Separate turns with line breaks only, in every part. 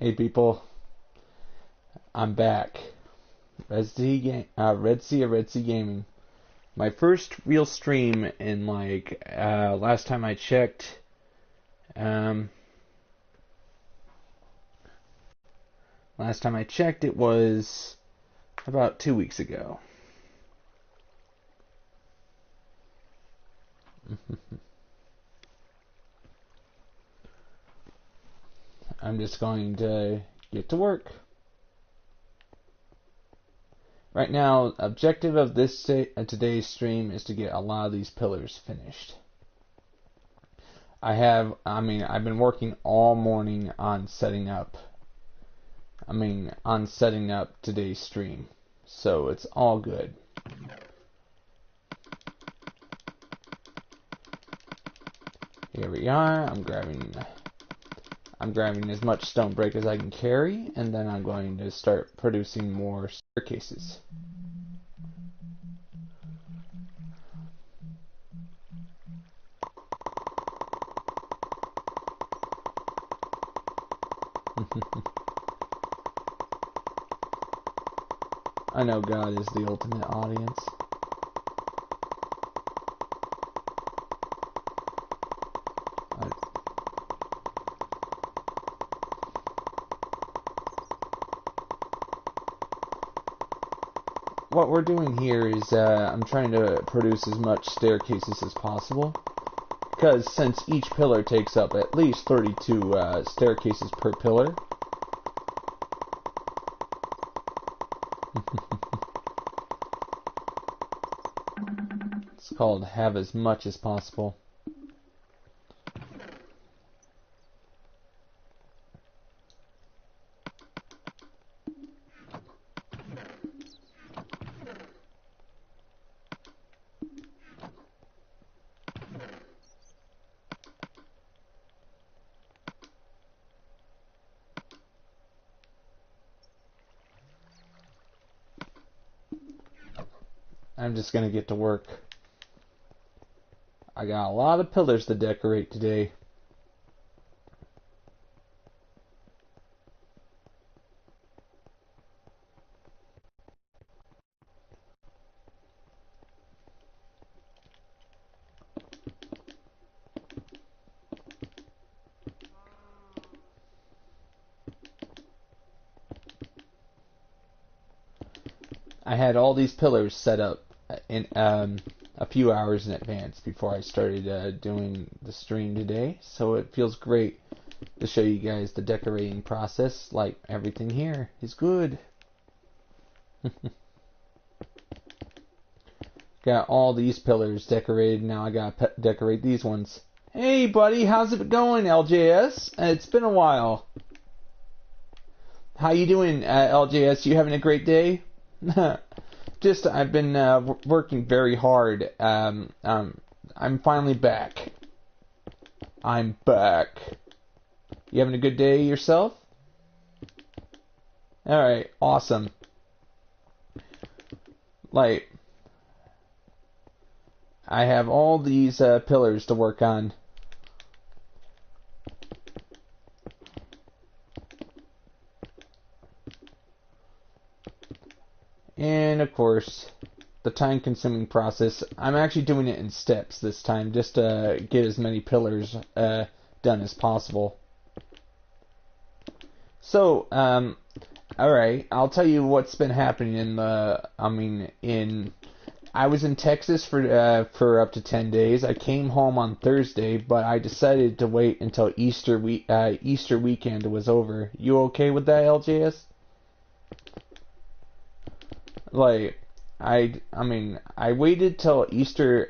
Hey people, I'm back. Red Sea Gaming. My first real stream in last time I checked, it was about 2 weeks ago. I'm just going to get to work. Right now, objective of today's stream is to get a lot of these pillars finished. I've been working all morning on setting up today's stream. So it's all good. Here we are. I'm grabbing as much stone brick as I can carry, and then I'm going to start producing more staircases. I know God is the ultimate audience. What we're doing here is I'm trying to produce as much staircases as possible, because since each pillar takes up at least 32 staircases per pillar. It's called have as much as possible. I'm just gonna get to work. I got a lot of pillars to decorate today. I had all these pillars set up in a few hours in advance before I started doing the stream today, so it feels great to show you guys the decorating process. Like, everything here is good. Got all these pillars decorated. Now I gotta decorate these ones. Hey buddy, how's it going, LJS? It's been a while. How you doing, LJS? You having a great day? I've been working very hard. I'm finally back. I'm back. You having a good day yourself? Alright, awesome. Like, I have all these pillars to work on. And of course, the time-consuming process. I'm actually doing it in steps this time, just to get as many pillars done as possible. So, alright, I'll tell you what's been happening I was in Texas for up to 10 days. I came home on Thursday, but I decided to wait until Easter weekend was over. You okay with that, LJS? Like, I waited till Easter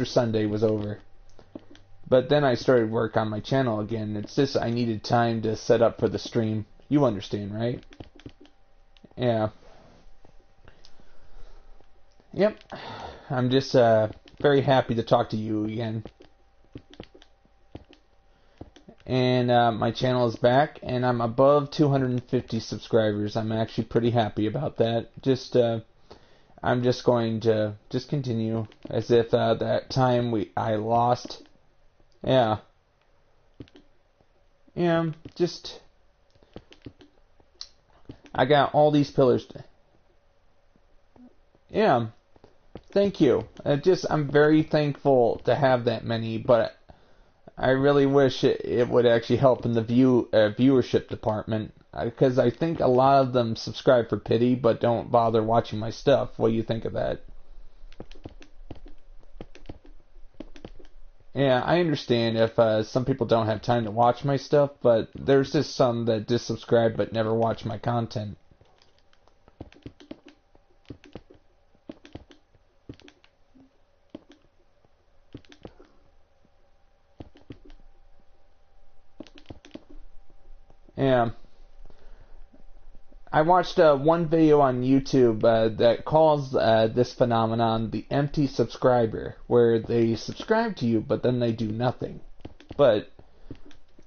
Sunday was over. But then I started work on my channel again. It's just I needed time to set up for the stream. You understand, right? Yeah. Yep. I'm just very happy to talk to you again. And my channel is back, and I'm above 250 subscribers. I'm actually pretty happy about that. I'm just going to continue as if that time I lost. Yeah. Yeah, just I got all these pillars. Yeah, thank you. I'm very thankful to have that many, but I really wish it would actually help in the viewership department, because I think a lot of them subscribe for pity but don't bother watching my stuff. What do you think of that? Yeah, I understand if some people don't have time to watch my stuff, but there's just some that just subscribe but never watch my content. Yeah. I watched one video on YouTube that calls this phenomenon the empty subscriber, where they subscribe to you, but then they do nothing. But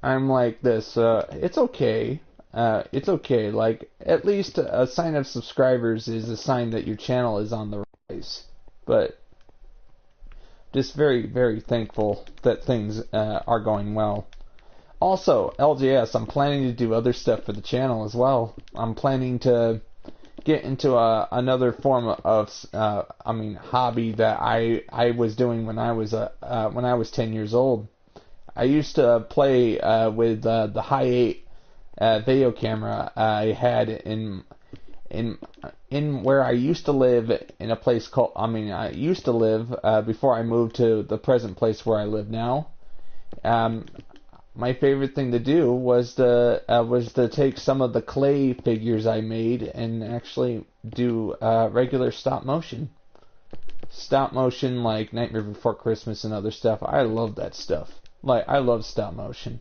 I'm like this, it's okay. It's okay. Like, at least a sign of subscribers is a sign that your channel is on the rise. But just very, very thankful that things are going well. Also, LJS, I'm planning to do other stuff for the channel as well. I'm planning to get into another form of, hobby that I was doing when I was 10 years old. I used to play with the Hi8 video camera I had in where I used to live, in a place called. I used to live before I moved to the present place where I live now. My favorite thing to do was to take some of the clay figures I made and actually do regular stop motion like Nightmare Before Christmas and other stuff. I love that stuff. Like, I love stop motion.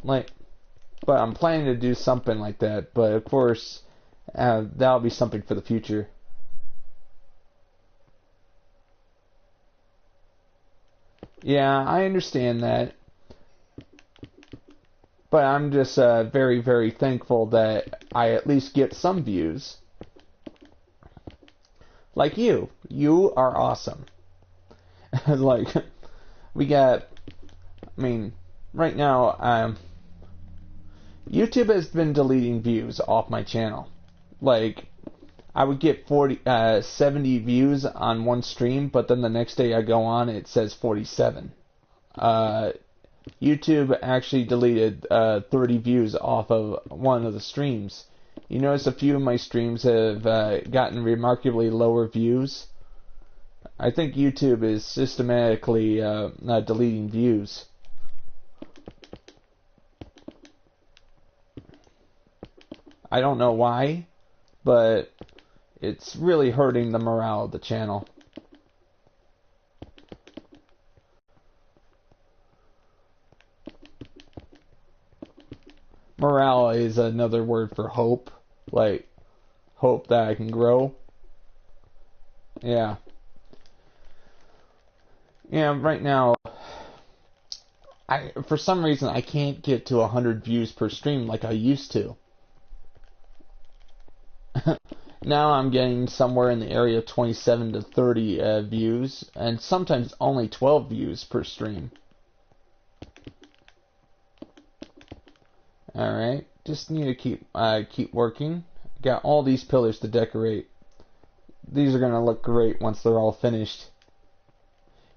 But I'm planning to do something like that. But of course, that'll be something for the future. Yeah, I understand that. But I'm just very, very thankful that I at least get some views. Like you. You are awesome. Like, we got, right now, YouTube has been deleting views off my channel. Like, I would get 70 views on one stream, but then the next day I go on, it says 47. YouTube actually deleted 30 views off of one of the streams. You notice a few of my streams have gotten remarkably lower views. I think YouTube is systematically deleting views. I don't know why, but it's really hurting the morale of the channel. Morale is another word for hope. Like, hope that I can grow. Yeah. Yeah, right now, for some reason, I can't get to 100 views per stream like I used to. Now I'm getting somewhere in the area of 27 to 30 views, and sometimes only 12 views per stream. Alright, just need to keep working. Got all these pillars to decorate. These are going to look great once they're all finished.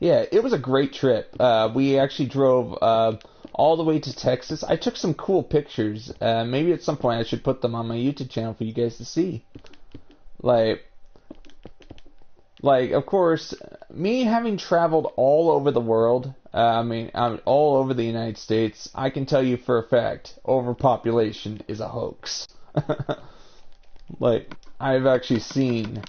Yeah, it was a great trip. We actually drove all the way to Texas. I took some cool pictures. Maybe at some point I should put them on my YouTube channel for you guys to see. Like, of course, me having traveled all over the world, all over the United States, I can tell you for a fact, overpopulation is a hoax. Like, I've actually seen,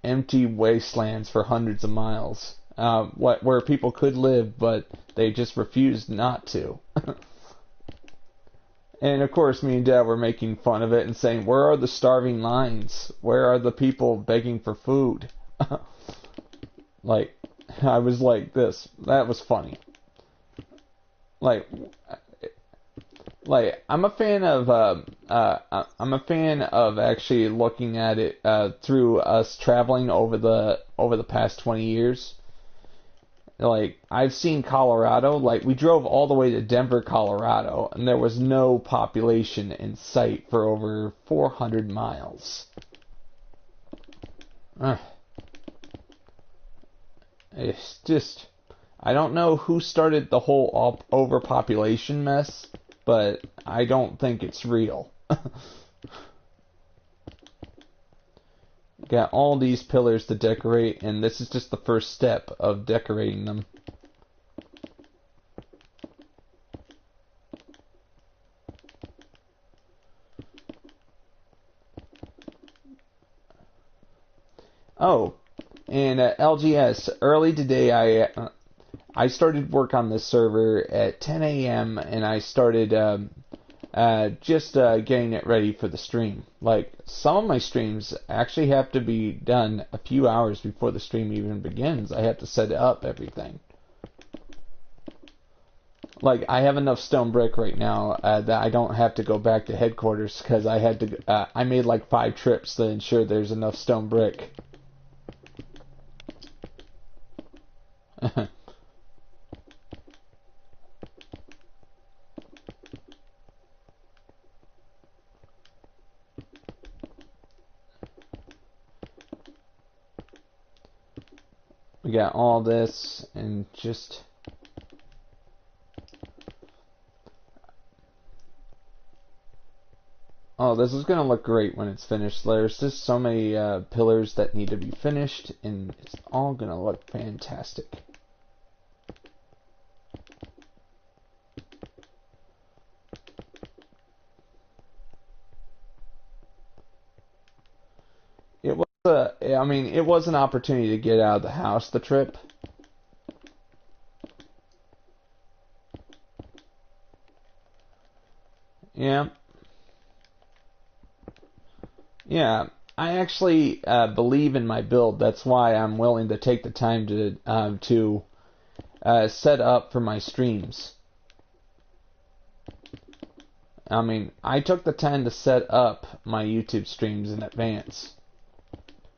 empty wastelands for hundreds of miles, where people could live, but they just refused not to. And of course, me and Dad were making fun of it and saying, "Where are the starving lions? Where are the people begging for food?" Like, I was like this. That was funny. Like, I'm a fan of actually looking at it through us traveling over the past 20 years. like, I've seen Colorado, like, we drove all the way to Denver, Colorado, and there was no population in sight for over 400 miles. It's just, I don't know who started the whole overpopulation mess, but I don't think it's real. Got all these pillars to decorate, and this is just the first step of decorating them. Oh, and LGS, early today I started work on this server at 10 a.m. and I started just getting it ready for the stream. Like, some of my streams actually have to be done a few hours before the stream even begins. I have to set up everything. Like, I have enough stone brick right now that I don't have to go back to headquarters because I had to. I made like 5 trips to ensure there's enough stone brick. We got all this and just... Oh, this is going to look great when it's finished. There's just so many pillars that need to be finished, and it's all going to look fantastic. It was it was an opportunity to get out of the house the trip. Yeah. Yeah, I actually believe in my build. That's why I'm willing to take the time to set up for my streams. I mean, I took the time to set up my YouTube streams in advance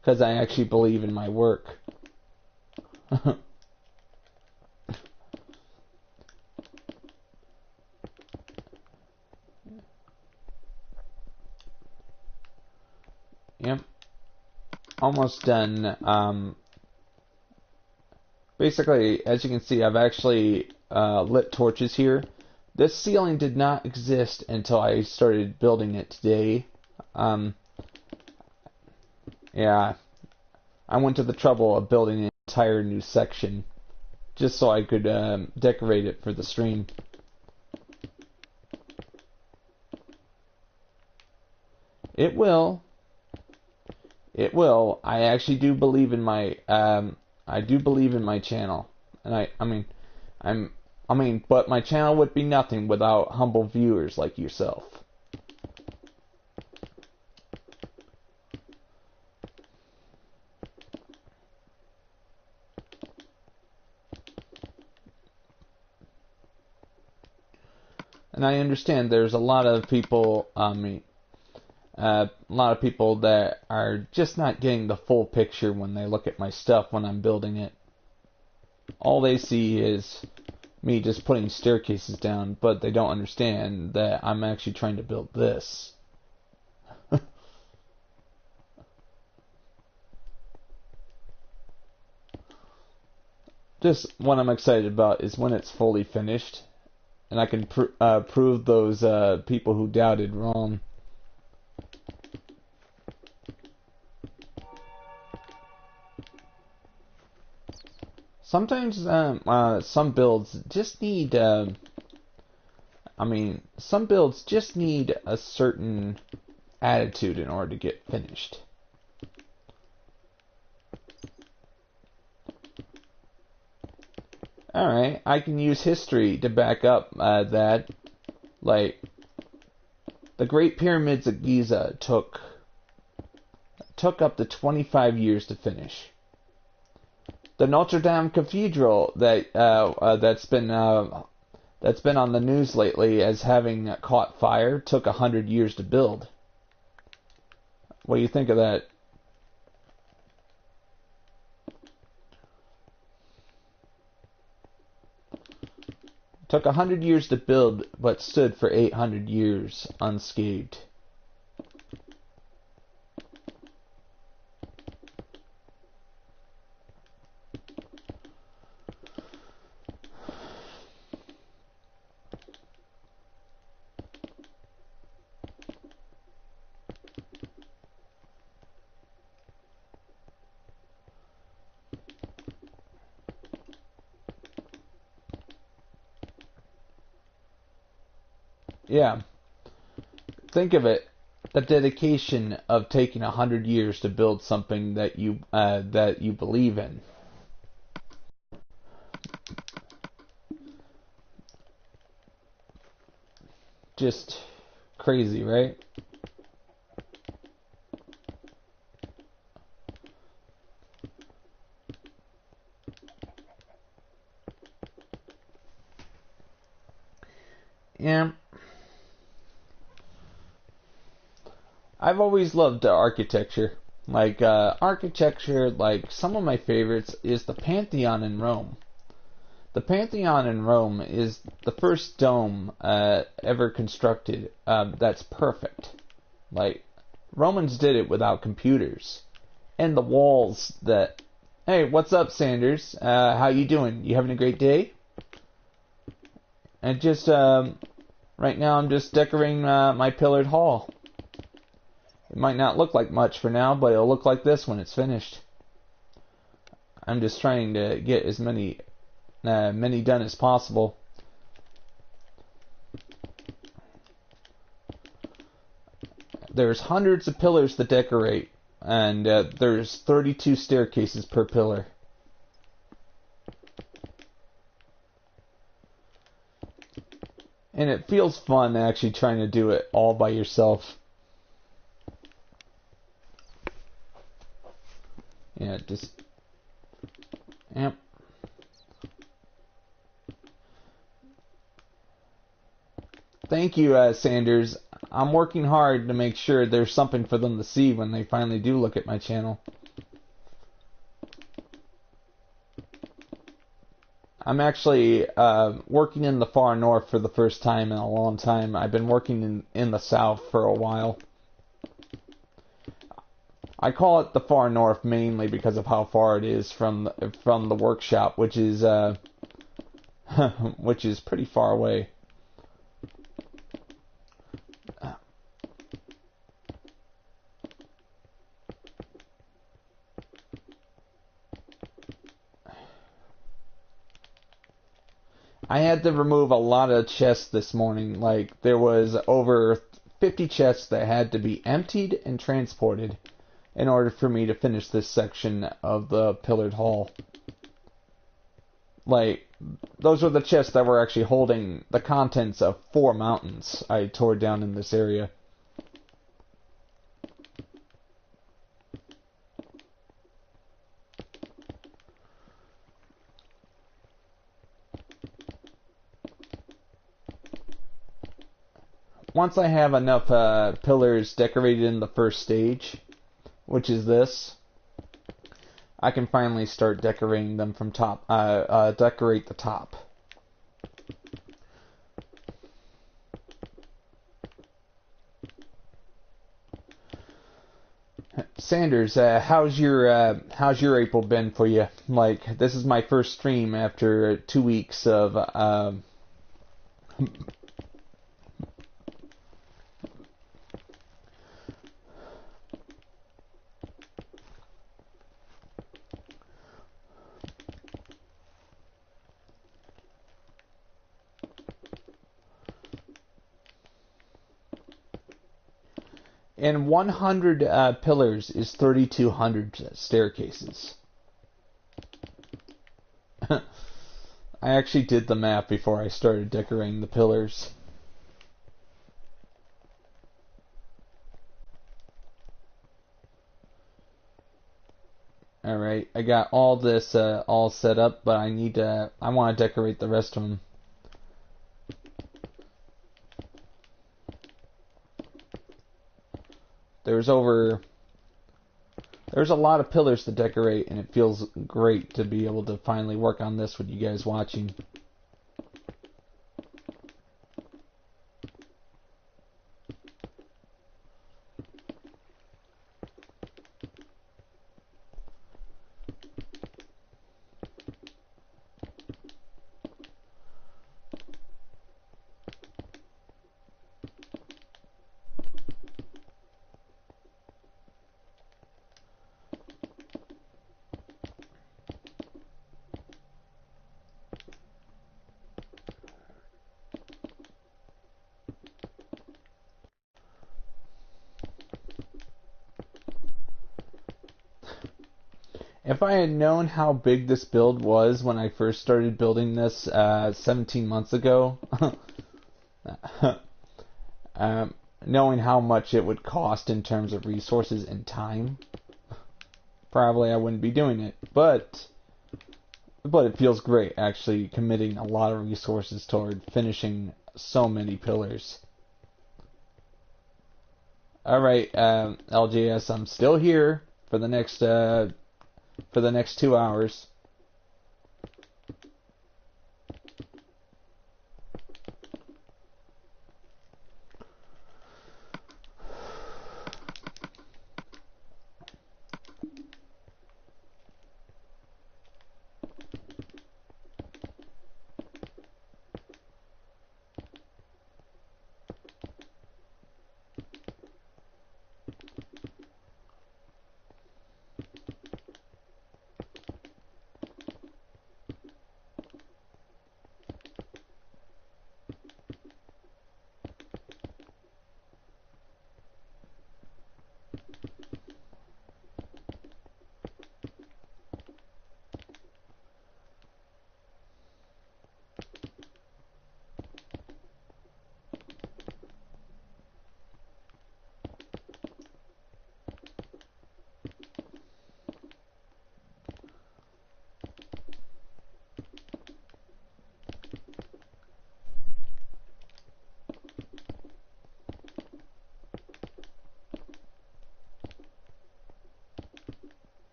because I actually believe in my work. Yep. Almost done. Basically, as you can see, I've actually lit torches here. This ceiling did not exist until I started building it today. Yeah, I went to the trouble of building an entire new section just so I could decorate it for the stream. It will. It will. I actually do believe in my I do believe in my channel. And but my channel would be nothing without humble viewers like yourself. And I understand there's a lot of people, a lot of people that are just not getting the full picture when they look at my stuff when I'm building it. All they see is me just putting staircases down, but they don't understand that I'm actually trying to build this. Just what I'm excited about is when it's fully finished, and I can prove those people who doubted wrong. Sometimes some builds just need some builds just need a certain attitude in order to get finished. Alright, I can use history to back up that. Like, the Great Pyramids of Giza took up to 25 years to finish. The Notre Dame Cathedral that's been on the news lately as having caught fire took 100 years to build. What do you think of that? Took 100 years to build, but stood for 800 years unscathed. Yeah, think of it, the dedication of taking 100 years to build something that you believe in. Just crazy, right? Yeah. I've always loved architecture. Like, architecture, like, some of my favorites is the Pantheon in Rome. The Pantheon in Rome is the first dome ever constructed that's perfect. Like, Romans did it without computers. And the walls that... Hey, what's up, Sanders? How you doing? You having a great day? And just, right now I'm just decorating my pillared hall. It might not look like much for now, but it'll look like this when it's finished. I'm just trying to get as many done as possible. There's hundreds of pillars to decorate, and there's 32 staircases per pillar. And it feels fun actually trying to do it all by yourself. Yeah, just... Yep. Thank you, Sanders. I'm working hard to make sure there's something for them to see when they finally do look at my channel. I'm actually working in the far north for the first time in a long time. I've been working in the south for a while. I call it the far north mainly because of how far it is from the workshop, which is which is pretty far away. I had to remove a lot of chests this morning. Like, there was over 50 chests that had to be emptied and transported in order for me to finish this section of the pillared hall. Like, those were the chests that were actually holding the contents of 4 mountains I tore down in this area. Once I have enough pillars decorated in the first stage, which is this, I can finally start decorating them from top. Decorate the top. Sanders, how's your April been for you? Like, this is my first stream after 2 weeks of and 100 pillars is 3,200 staircases. I actually did the math before I started decorating the pillars. Alright, I got all this all set up, but I want to decorate the rest of them. There's a lot of pillars to decorate, and it feels great to be able to finally work on this with you guys watching. If I had known how big this build was when I first started building this 17 months ago, knowing how much it would cost in terms of resources and time, probably I wouldn't be doing it. But it feels great actually committing a lot of resources toward finishing so many pillars. Alright, LJS, I'm still here for the next 2 hours.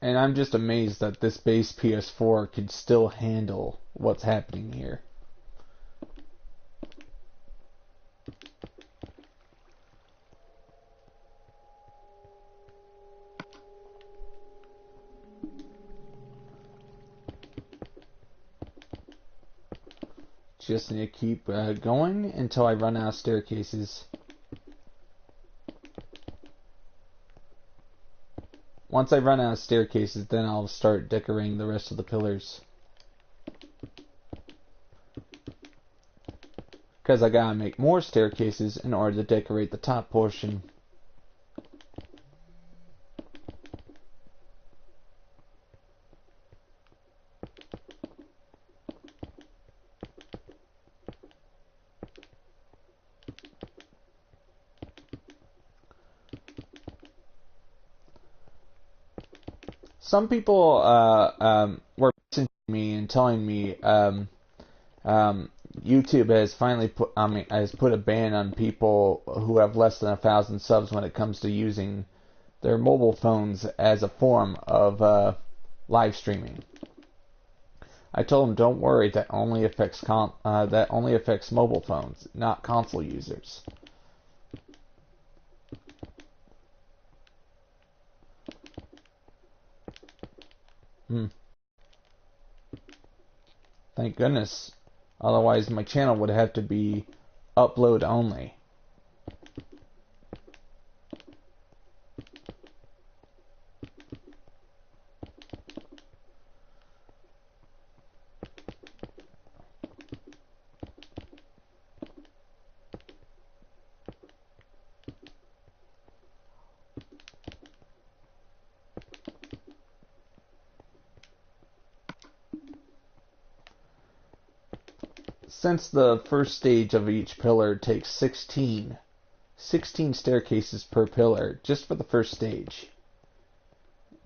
And I'm just amazed that this base PS4 could still handle what's happening here. Just need to keep going until I run out of staircases. Once I run out of staircases, then I'll start decorating the rest of the pillars. Because I gotta make more staircases in order to decorate the top portion. Some people were messaging me and telling me YouTube has finally put a ban on people who have less than 1,000 subs when it comes to using their mobile phones as a form of live streaming. I told them, don't worry, that only affects mobile phones, not console users. Thank goodness. Otherwise, my channel would have to be upload only. Since the first stage of each pillar takes 16 staircases per pillar just for the first stage,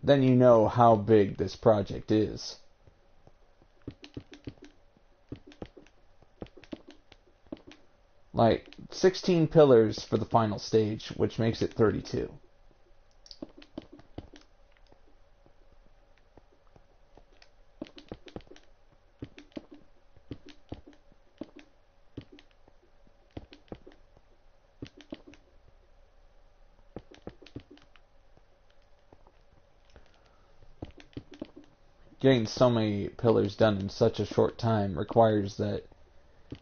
then you know how big this project is. Like 16 pillars for the final stage, which makes it 32. Getting so many pillars done in such a short time requires that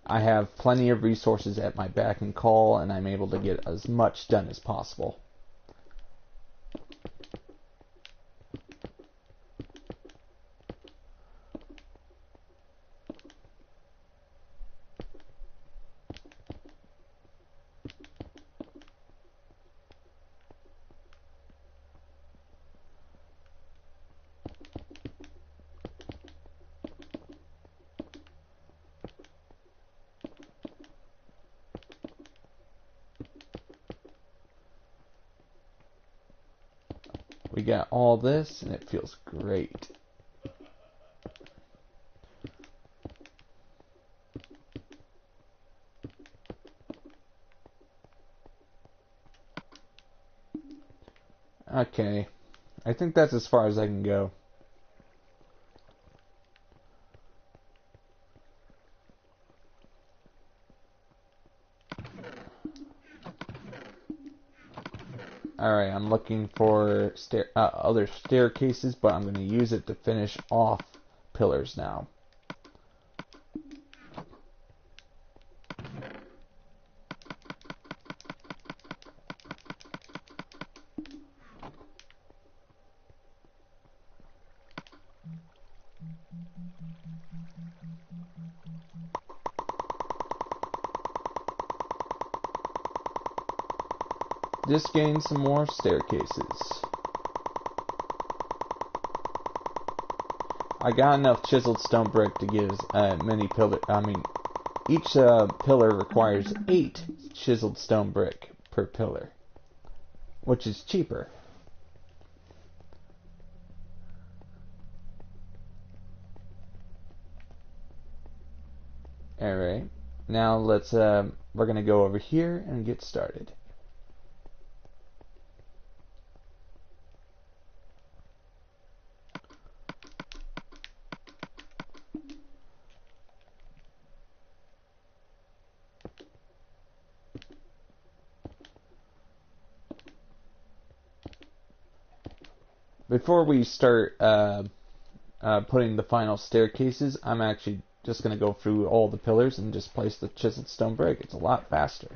I have plenty of resources at my beck and call, and I'm able to get as much done as possible. We got all this, and it feels great. Okay, I think that's as far as I can go. Alright, I'm looking for other staircases, but I'm going to use it to finish off pillars now. Just gain some more staircases. I got enough chiseled stone brick to get as many pillar. Each pillar requires 8 chiseled stone brick per pillar, which is cheaper. Alright, now let's we're gonna go over here and get started. Before we start putting the final staircases, I'm actually just going to go through all the pillars and just place the chiseled stone brick. It's a lot faster.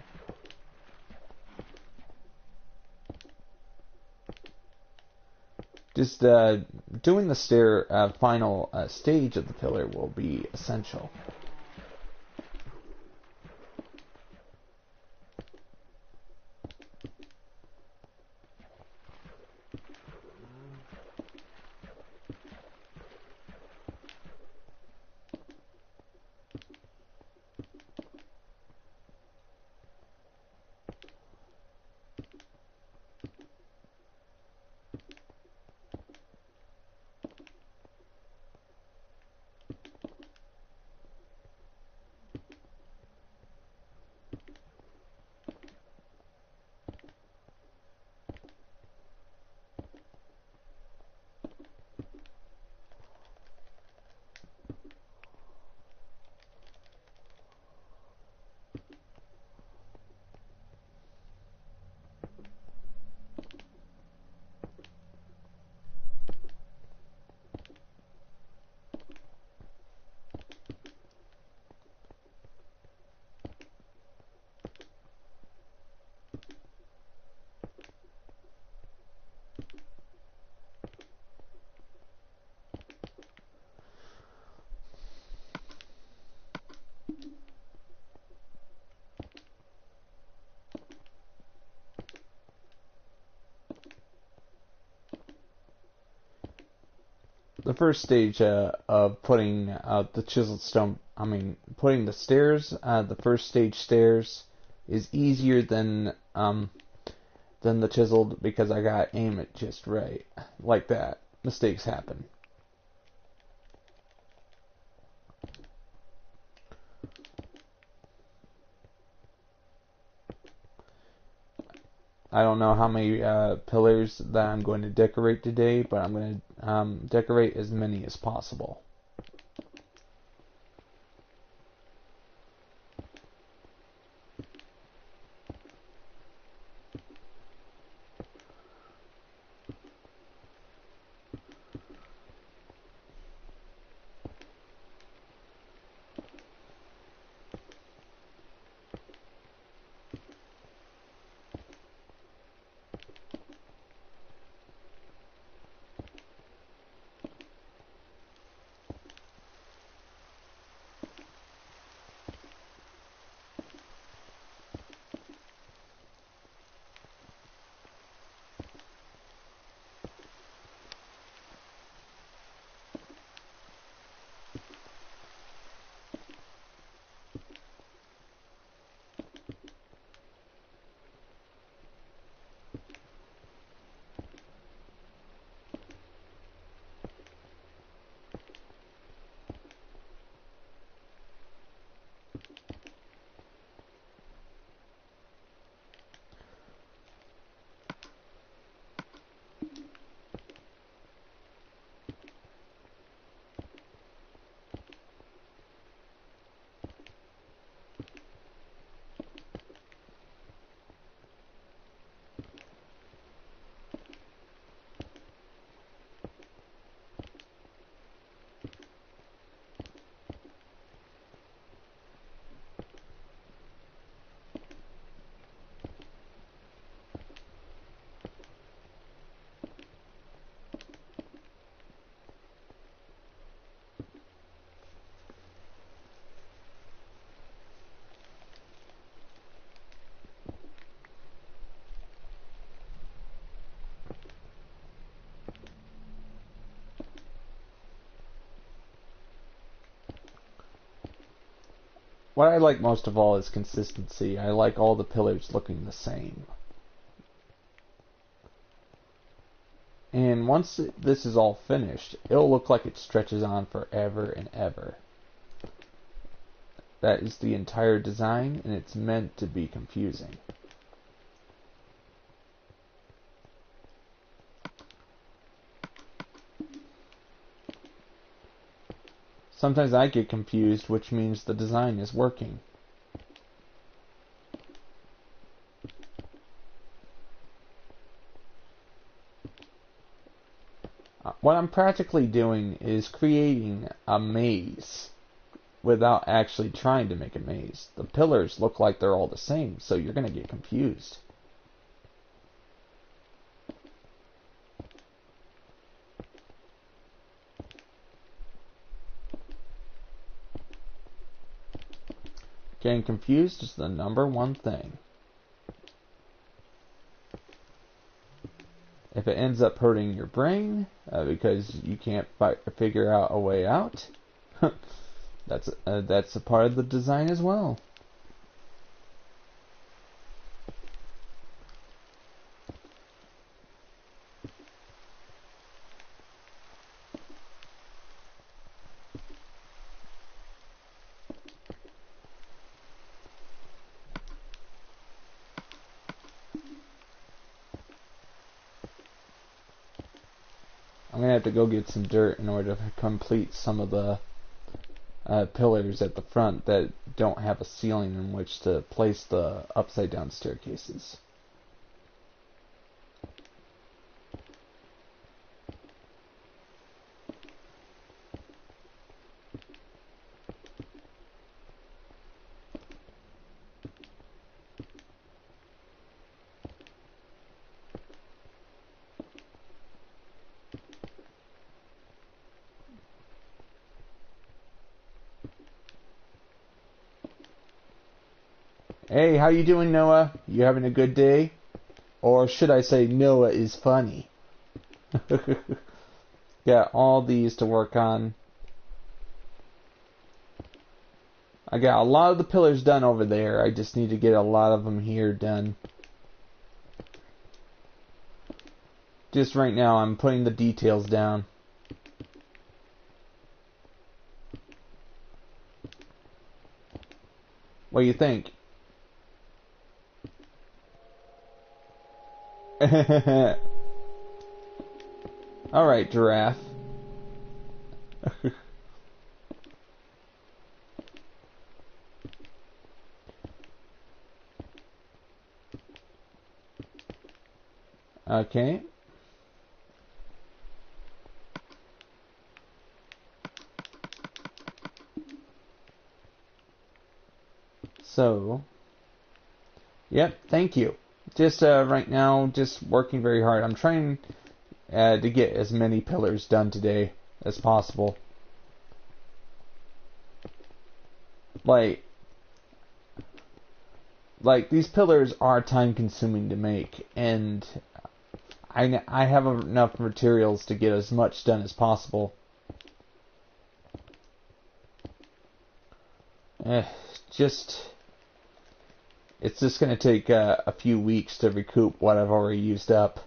Just doing the final stage of the pillar will be essential. The first stage of putting the chiseled stone, putting the stairs, the first stage stairs is easier than the chiseled because I gotta aim it just right, like that. Mistakes happen. I don't know how many pillars that I'm going to decorate today, but I'm going to decorate as many as possible. what I like most of all is consistency. I like all the pillars looking the same. And once this is all finished, it'll look like it stretches on forever and ever. That is the entire design, and it's meant to be confusing. Sometimes I get confused, which means the design is working. What I'm practically doing is creating a maze without actually trying to make a maze. The pillars look like they're all the same, so you're going to get confused. Getting confused is the #1 thing. If it ends up hurting your brain because you can't figure out a way out, that's a part of the design as well. I'm going to have to go get some dirt in order to complete some of the pillars at the front that don't have a ceiling in which to place the upside down staircases. Hey, how you doing, Noah? You having a good day? Or should I say Noah is funny? Got all these to work on. I got a lot of the pillars done over there. I just need to get a lot of them here done. Just right now, I'm putting the details down. What do you think? Alright, giraffe. Okay. So, yep, thank you. Just right now, just working very hard. I'm trying to get as many pillars done today as possible. Like these pillars are time consuming to make, and I have enough materials to get as much done as possible. It's just going to take a few weeks to recoup what I've already used up.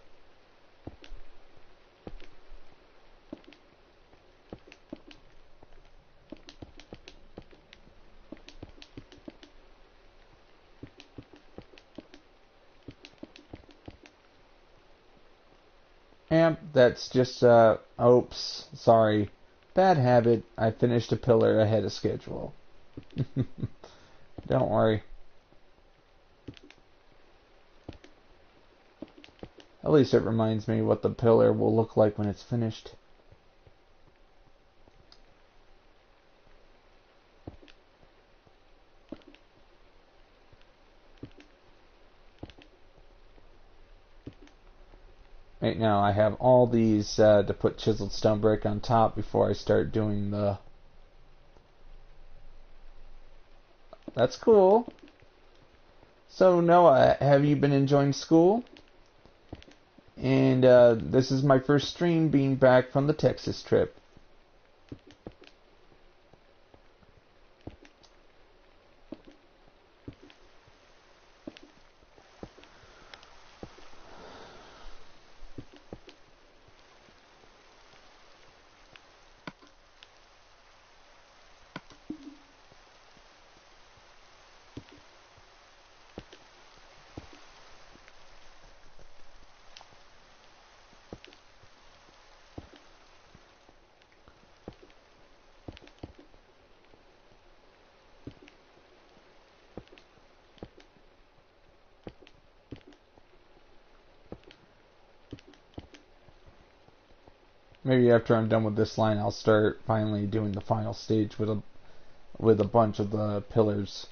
And that's just, oops, sorry. Bad habit. I finished a pillar ahead of schedule. Don't worry. At least it reminds me what the pillar will look like when it's finished. Right now I have all these to put chiseled stone brick on top before I start doing the... That's cool. So Noah, have you been enjoying school? And this is my first stream being back from the Texas trip. maybe after I'm done with this line, I'll start finally doing the final stage with a bunch of the pillars.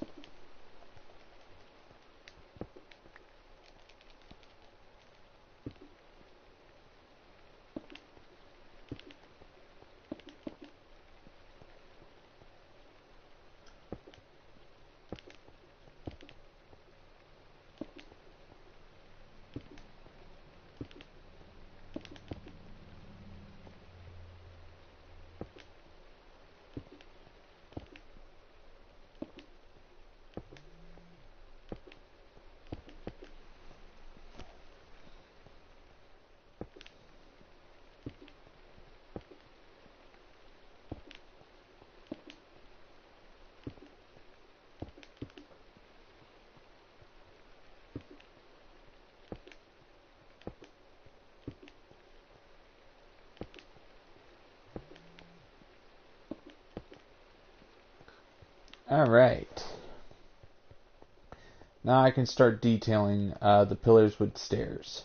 Alright. Now I can start detailing the pillars with stairs.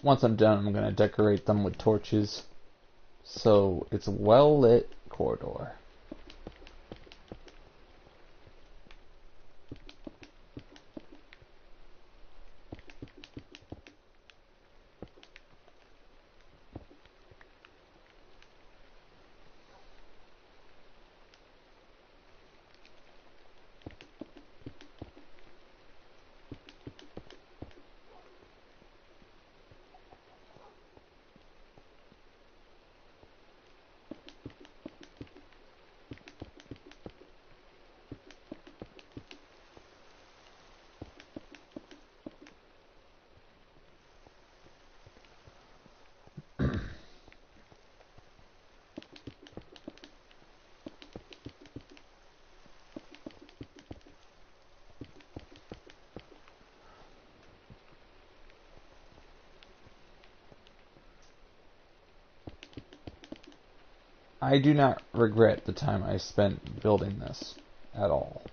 Once I'm done, I'm going to decorate them with torches so it's a well lit corridor. I do not regret the time I spent building this at all.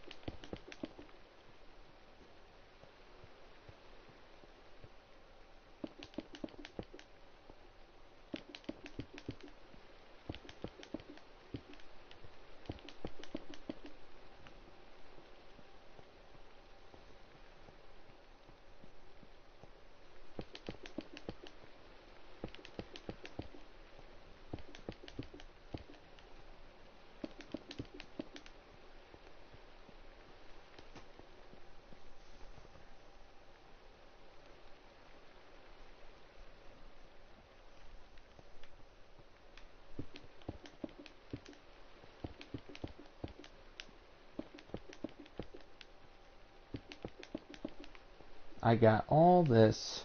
I got all this.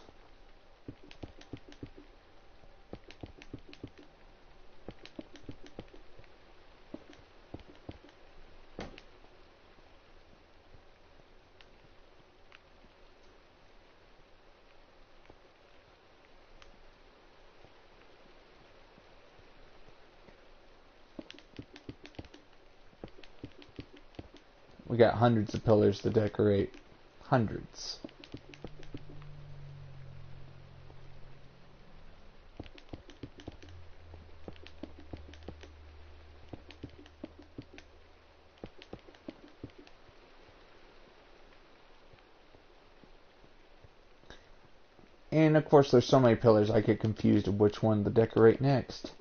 We got hundreds of pillars to decorate. Hundreds. And of course there's so many pillars I get confused of which one to decorate next.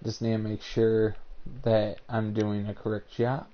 Just need to make sure that I'm doing a correct job.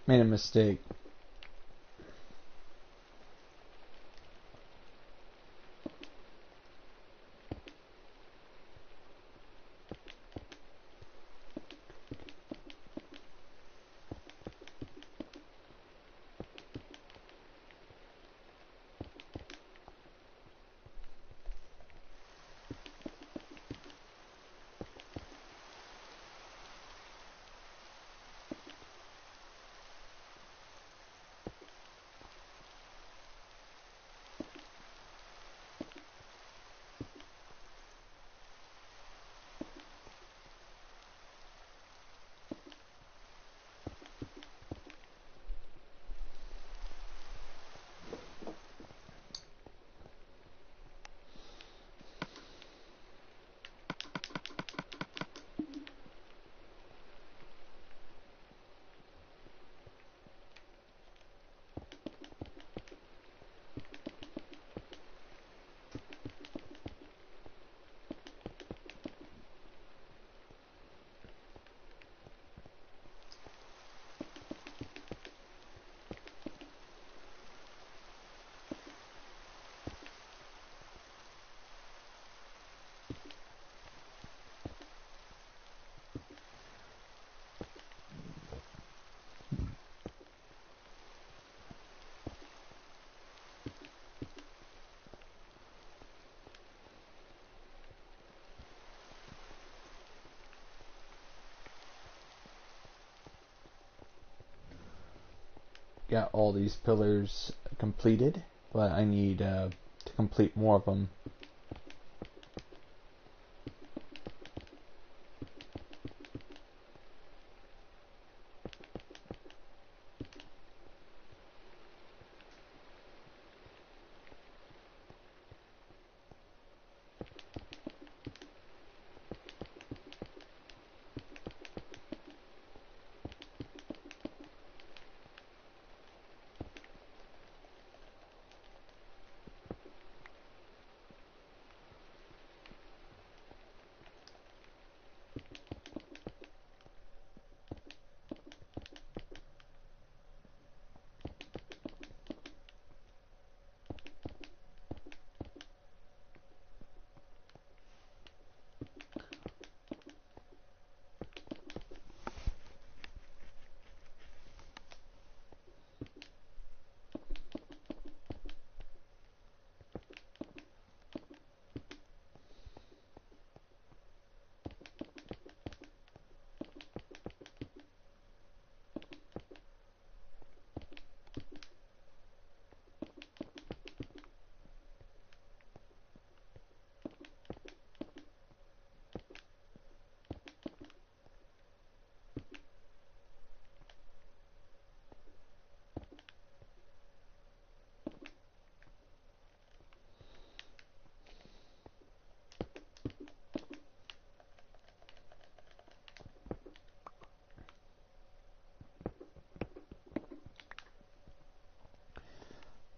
Made a mistake. Got all these pillars completed, but I need to complete more of them.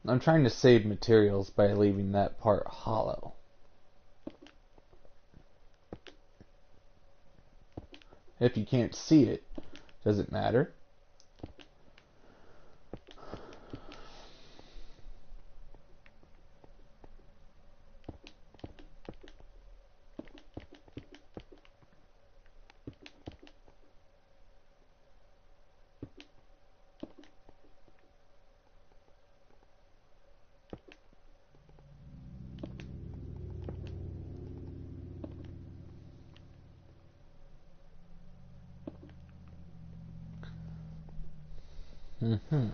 I'm trying to save materials by leaving that part hollow. If you can't see it, does it matter? Mm-hmm.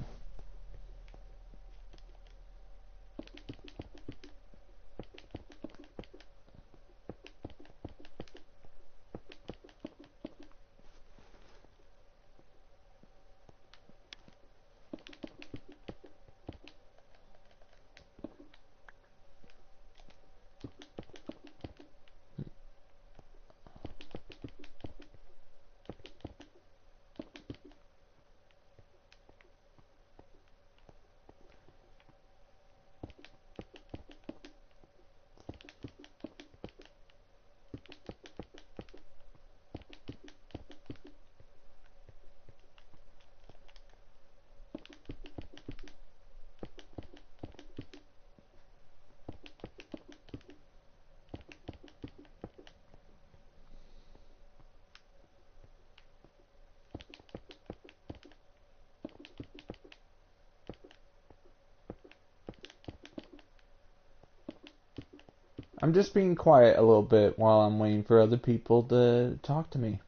I'm just being quiet a little bit while I'm waiting for other people to talk to me.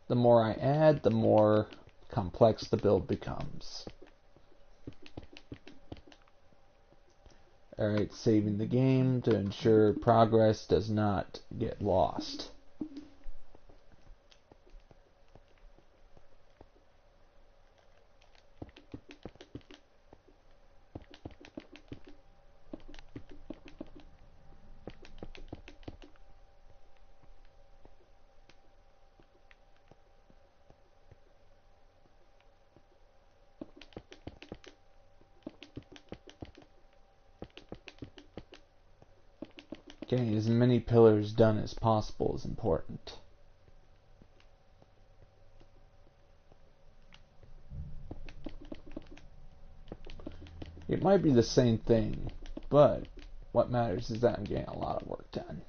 The more I add, the more complex the build becomes. Alright, saving the game to ensure progress does not get lost. Getting as many pillars done as possible is important. It might be the same thing, but what matters is that I'm getting a lot of work done.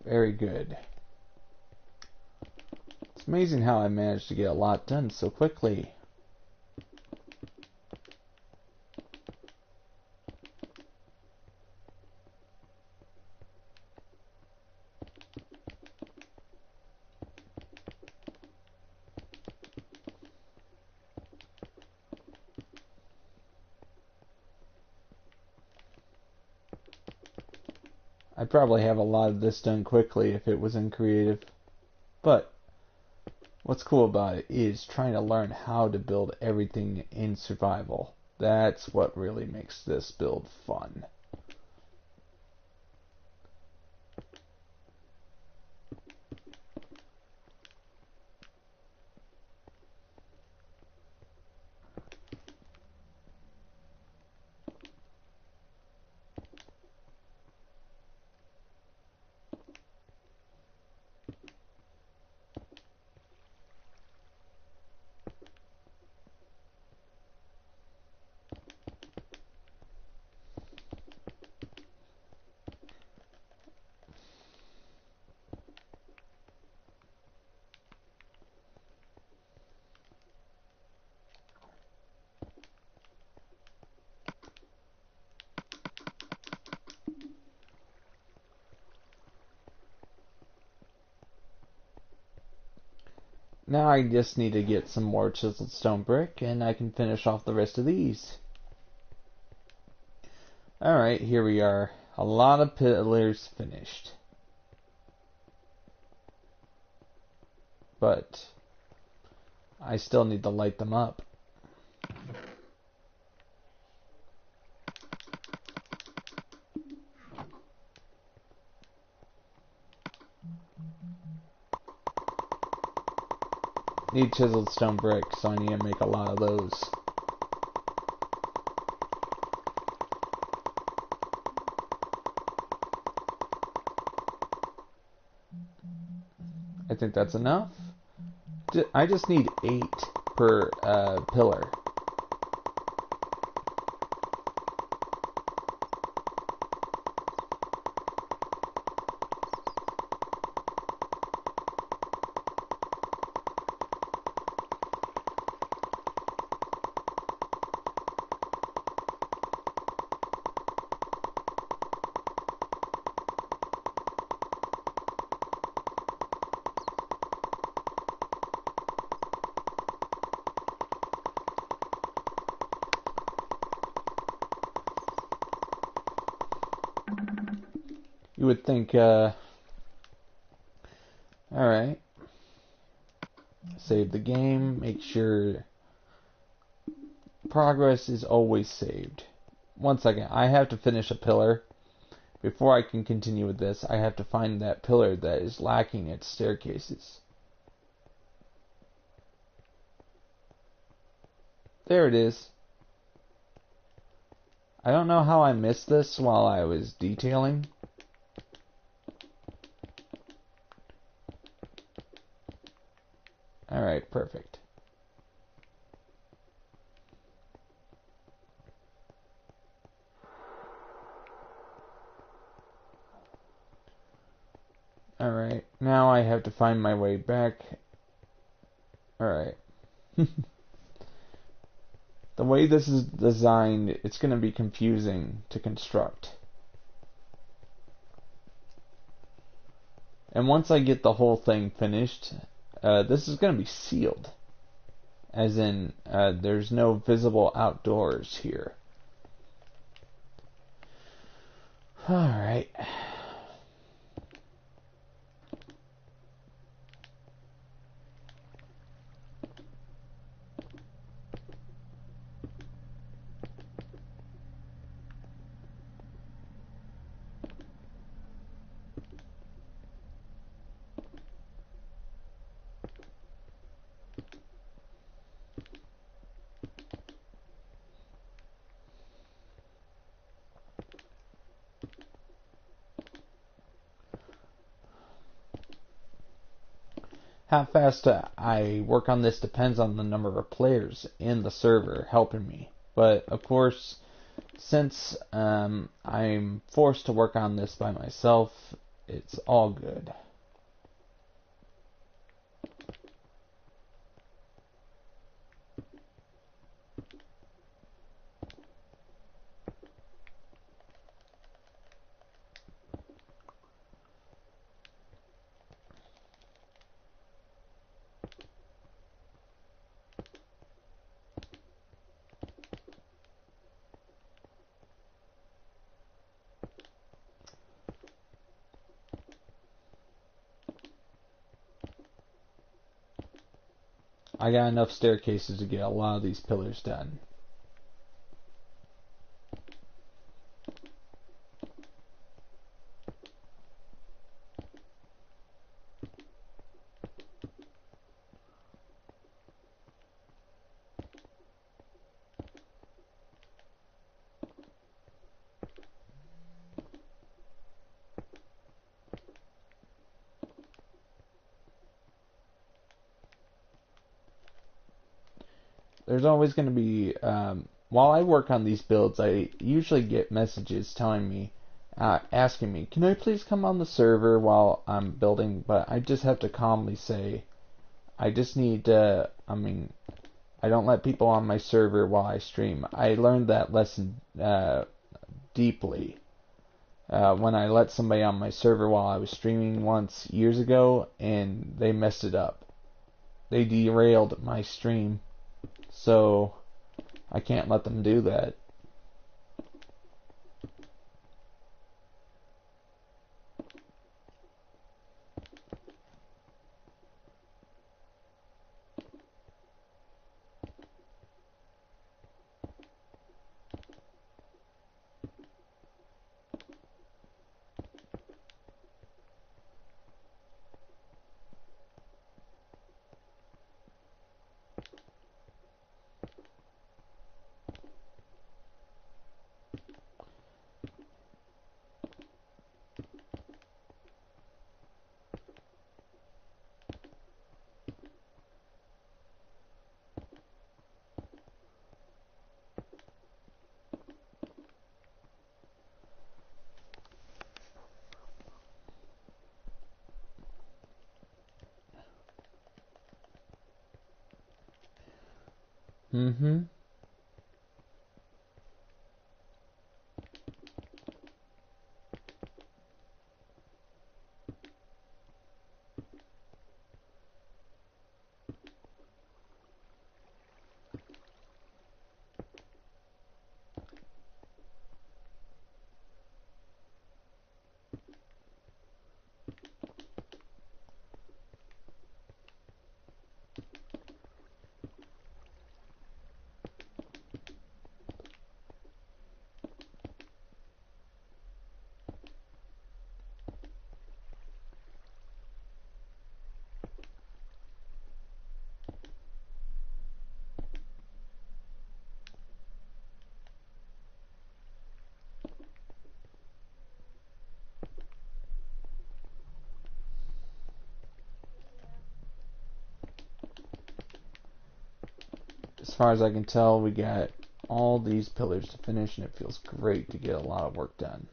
Very good. It's amazing how I managed to get a lot done so quickly. I'd probably have a lot of this done quickly if it was in creative, but what's cool about it is trying to learn how to build everything in survival. That's what really makes this build fun. Now I just need to get some more chiseled stone brick, and I can finish off the rest of these. Alright, here we are. A lot of pillars finished. But I still need to light them up. Need chiseled stone brick, so I need to make a lot of those. I think that's enough. I just need 8 per pillar. You would think, alright. Save the game, make sure progress is always saved. One second, I have to finish a pillar. Before I can continue with this, I have to find that pillar that is lacking its staircases. There it is. I don't know how I missed this while I was detailing. Alright, perfect. Alright, now I have to find my way back. Alright. The way this is designed, it's going to be confusing to construct. And once I get the whole thing finished, this is going to be sealed. As in, there's no visible outdoors here. Alright. How fast I work on this depends on the number of players in the server helping me. But of course, since I'm forced to work on this by myself, it's all good. I got enough staircases to get a lot of these pillars done. There's always going to be, while I work on these builds, I usually get messages telling me, asking me, can I please come on the server while I'm building? But I just have to calmly say, I just need to, I don't let people on my server while I stream. I learned that lesson deeply when I let somebody on my server while I was streaming once years ago, and they messed it up. they derailed my stream, so I can't let them do that. Mm-hmm. As far as I can tell, we got all these pillars to finish, and it feels great to get a lot of work done.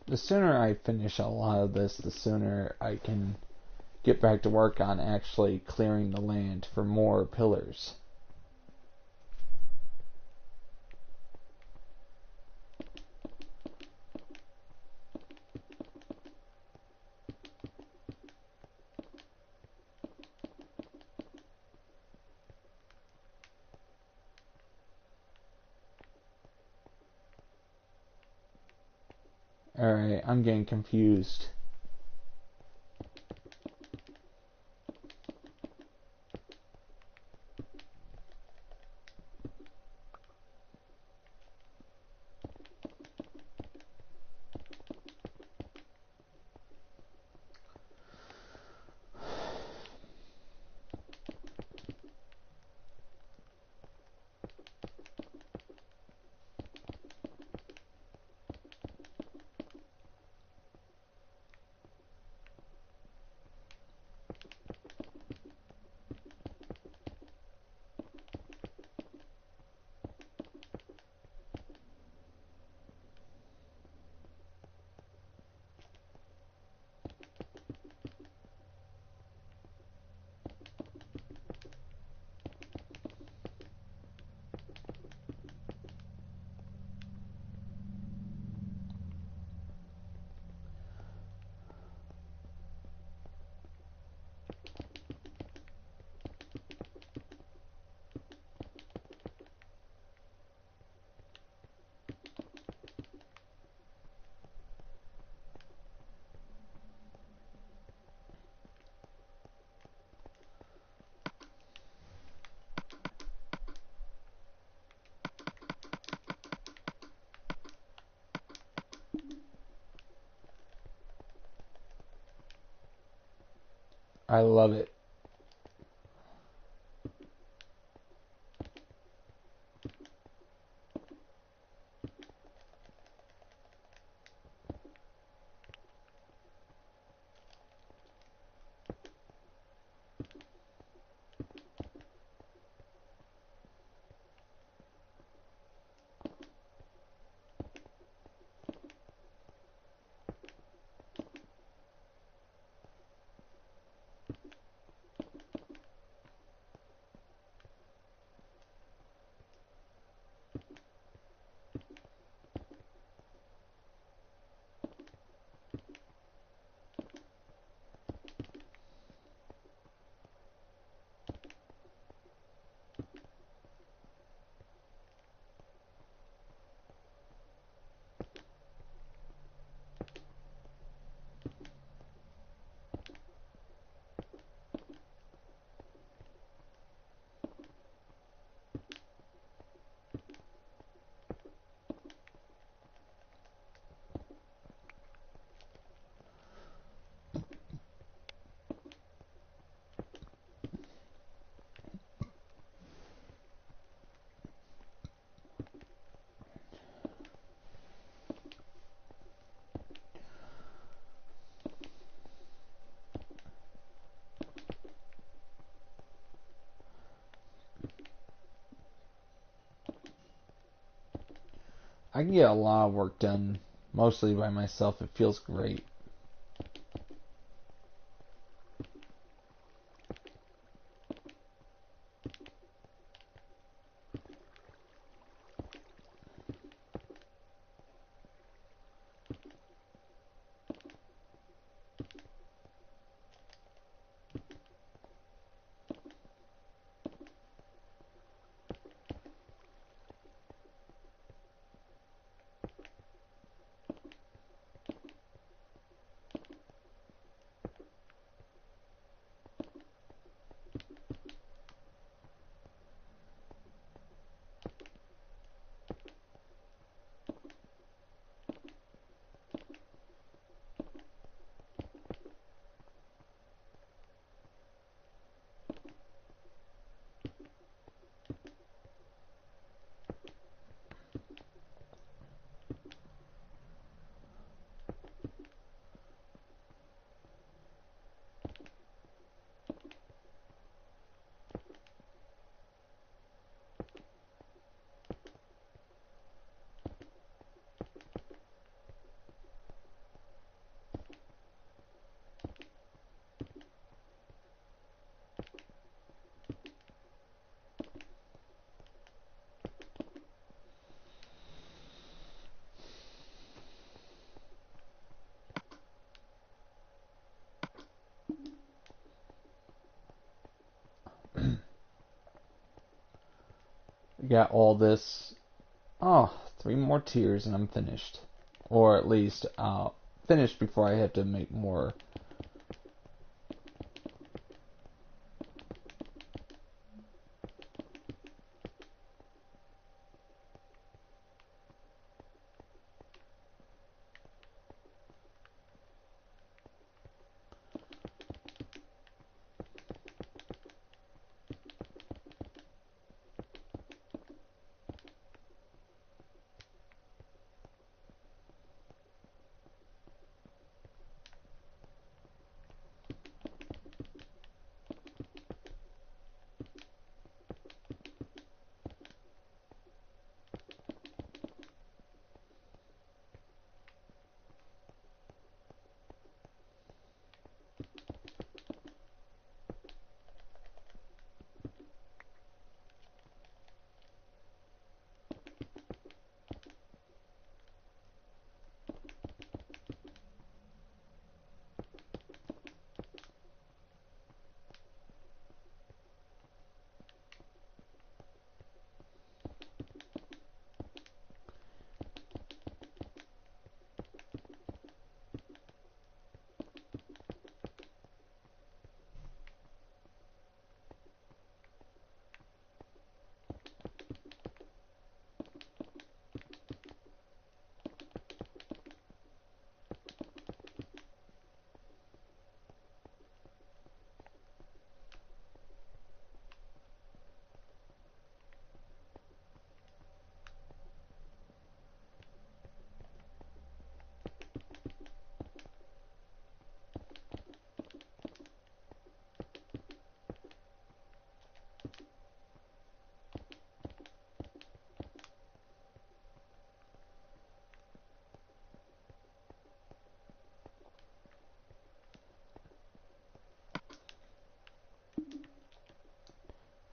The sooner I finish a lot of this, the sooner I can get back to work on actually clearing the land for more pillars. Alright, I'm getting confused. I love it. I can get a lot of work done mostly by myself. It feels great. Got all this. Oh, 3 more tiers and I'm finished. Or at least finished before I have to make more.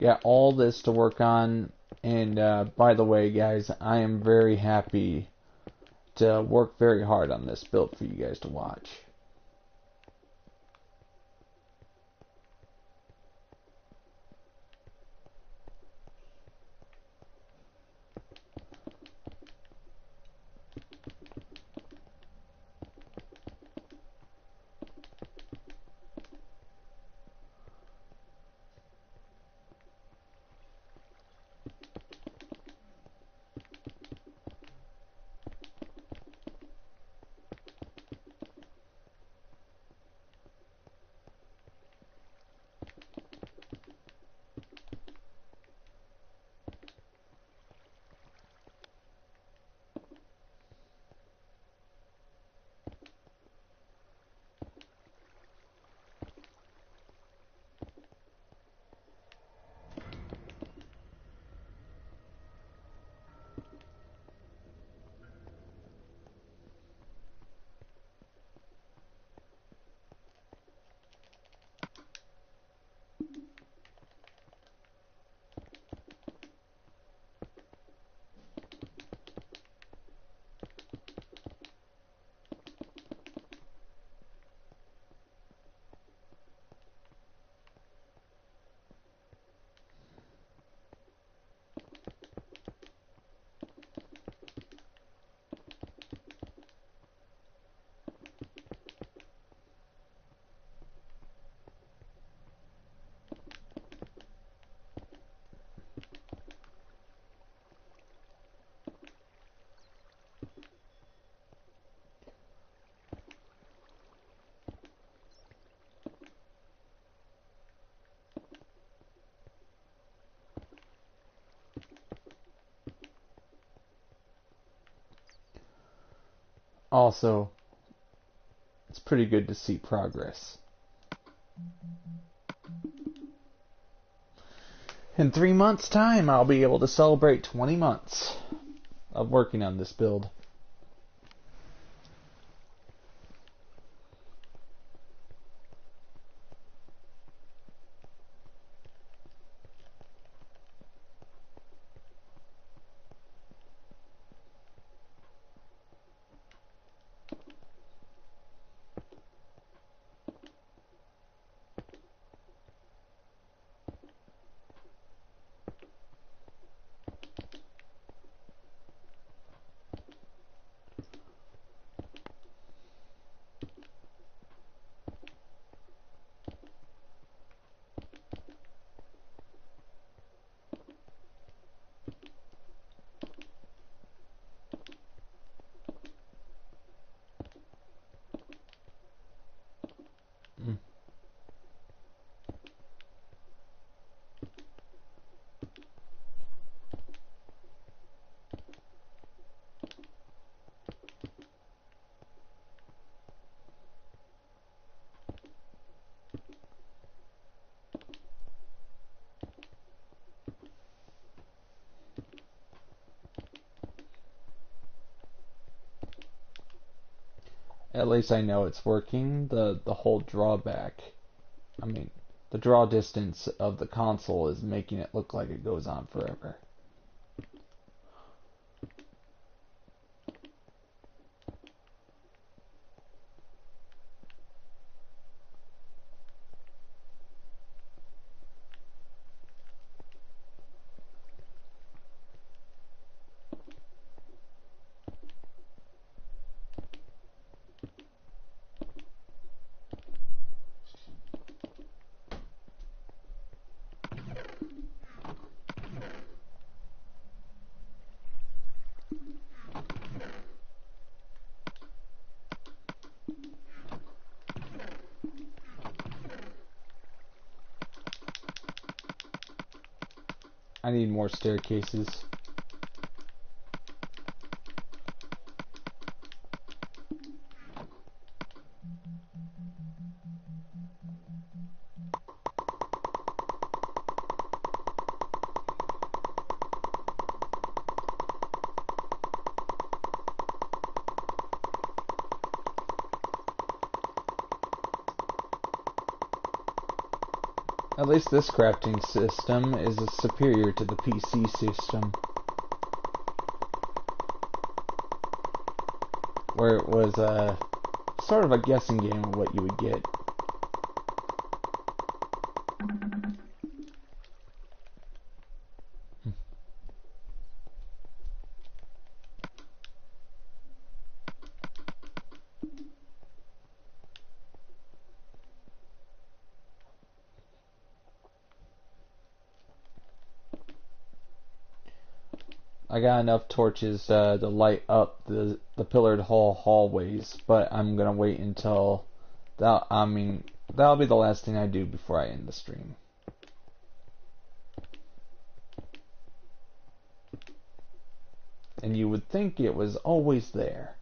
got all this to work on. And by the way, guys, I am very happy to work very hard on this build for you guys to watch. Also, it's pretty good to see progress. In 3 months' time, I'll be able to celebrate 20 months of working on this build. At least I know it's working. The whole drawback, I mean, the draw distance of the console is making it look like it goes on forever. I need more staircases. At least this crafting system is superior to the PC system, where it was sort of a guessing game of what you would get. I got enough torches to light up the pillared hallways, but I'm gonna wait until that'll be the last thing I do before I end the stream. And you would think it was always there.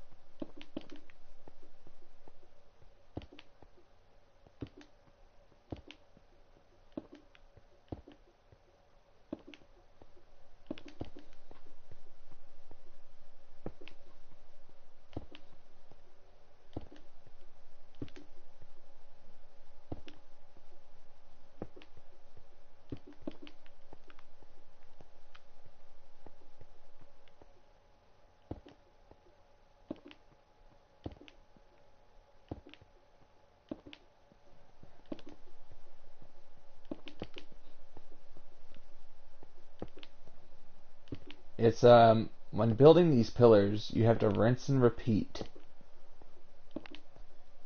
It's when building these pillars, you have to rinse and repeat.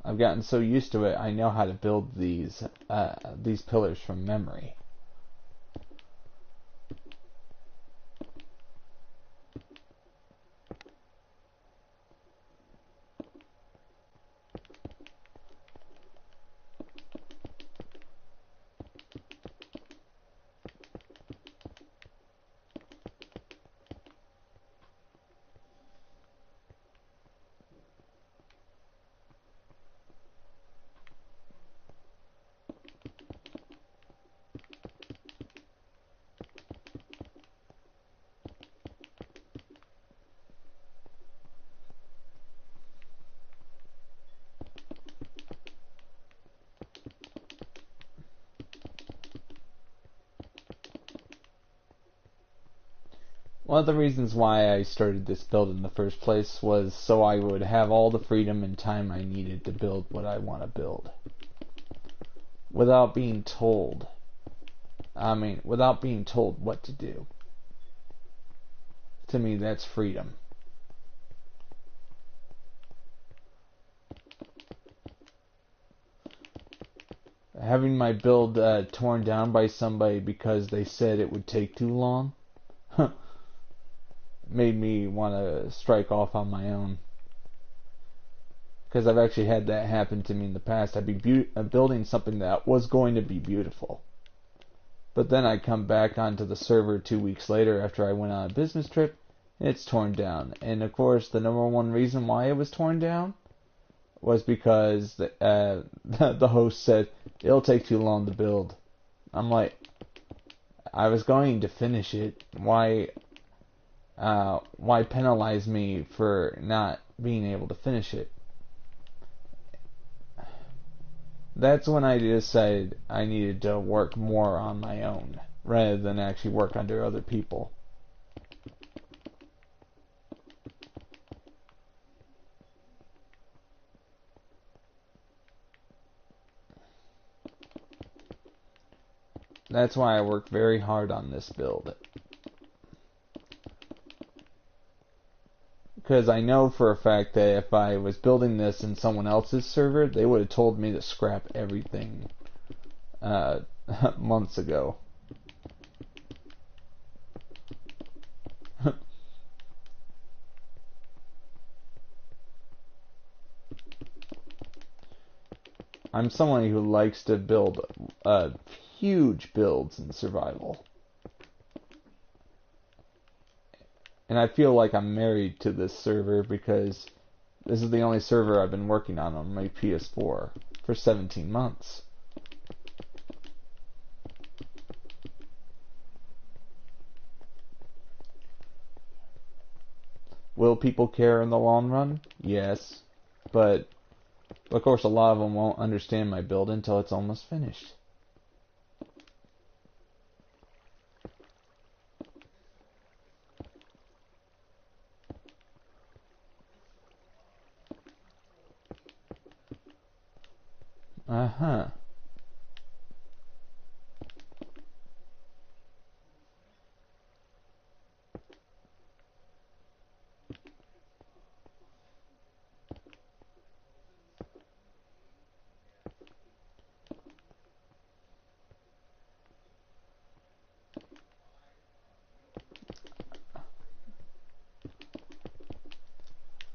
I've gotten so used to it, I know how to build these pillars from memory. One of the reasons why I started this build in the first place was so I would have all the freedom and time I needed to build what I want to build. Without being told. Without being told what to do. To me, that's freedom. Having my build torn down by somebody because they said it would take too long made me want to strike off on my own. Because I've actually had that happen to me in the past. I'd be building something that was going to be beautiful. But then I come back onto the server 2 weeks later after I went on a business trip, and it's torn down. And of course, the number one reason why it was torn down was because the host said, it'll take too long to build. I'm like, I was going to finish it. Why penalize me for not being able to finish it? That's when I decided I needed to work more on my own, rather than actually work under other people. That's why I work very hard on this build. Because I know for a fact that if I was building this in someone else's server, they would have told me to scrap everything months ago. I'm someone who likes to build huge builds in survival. And I feel like I'm married to this server because this is the only server I've been working on my PS4 for 17 months. Will people care in the long run? Yes. But, of course, a lot of them won't understand my build until it's almost finished. Uh-huh.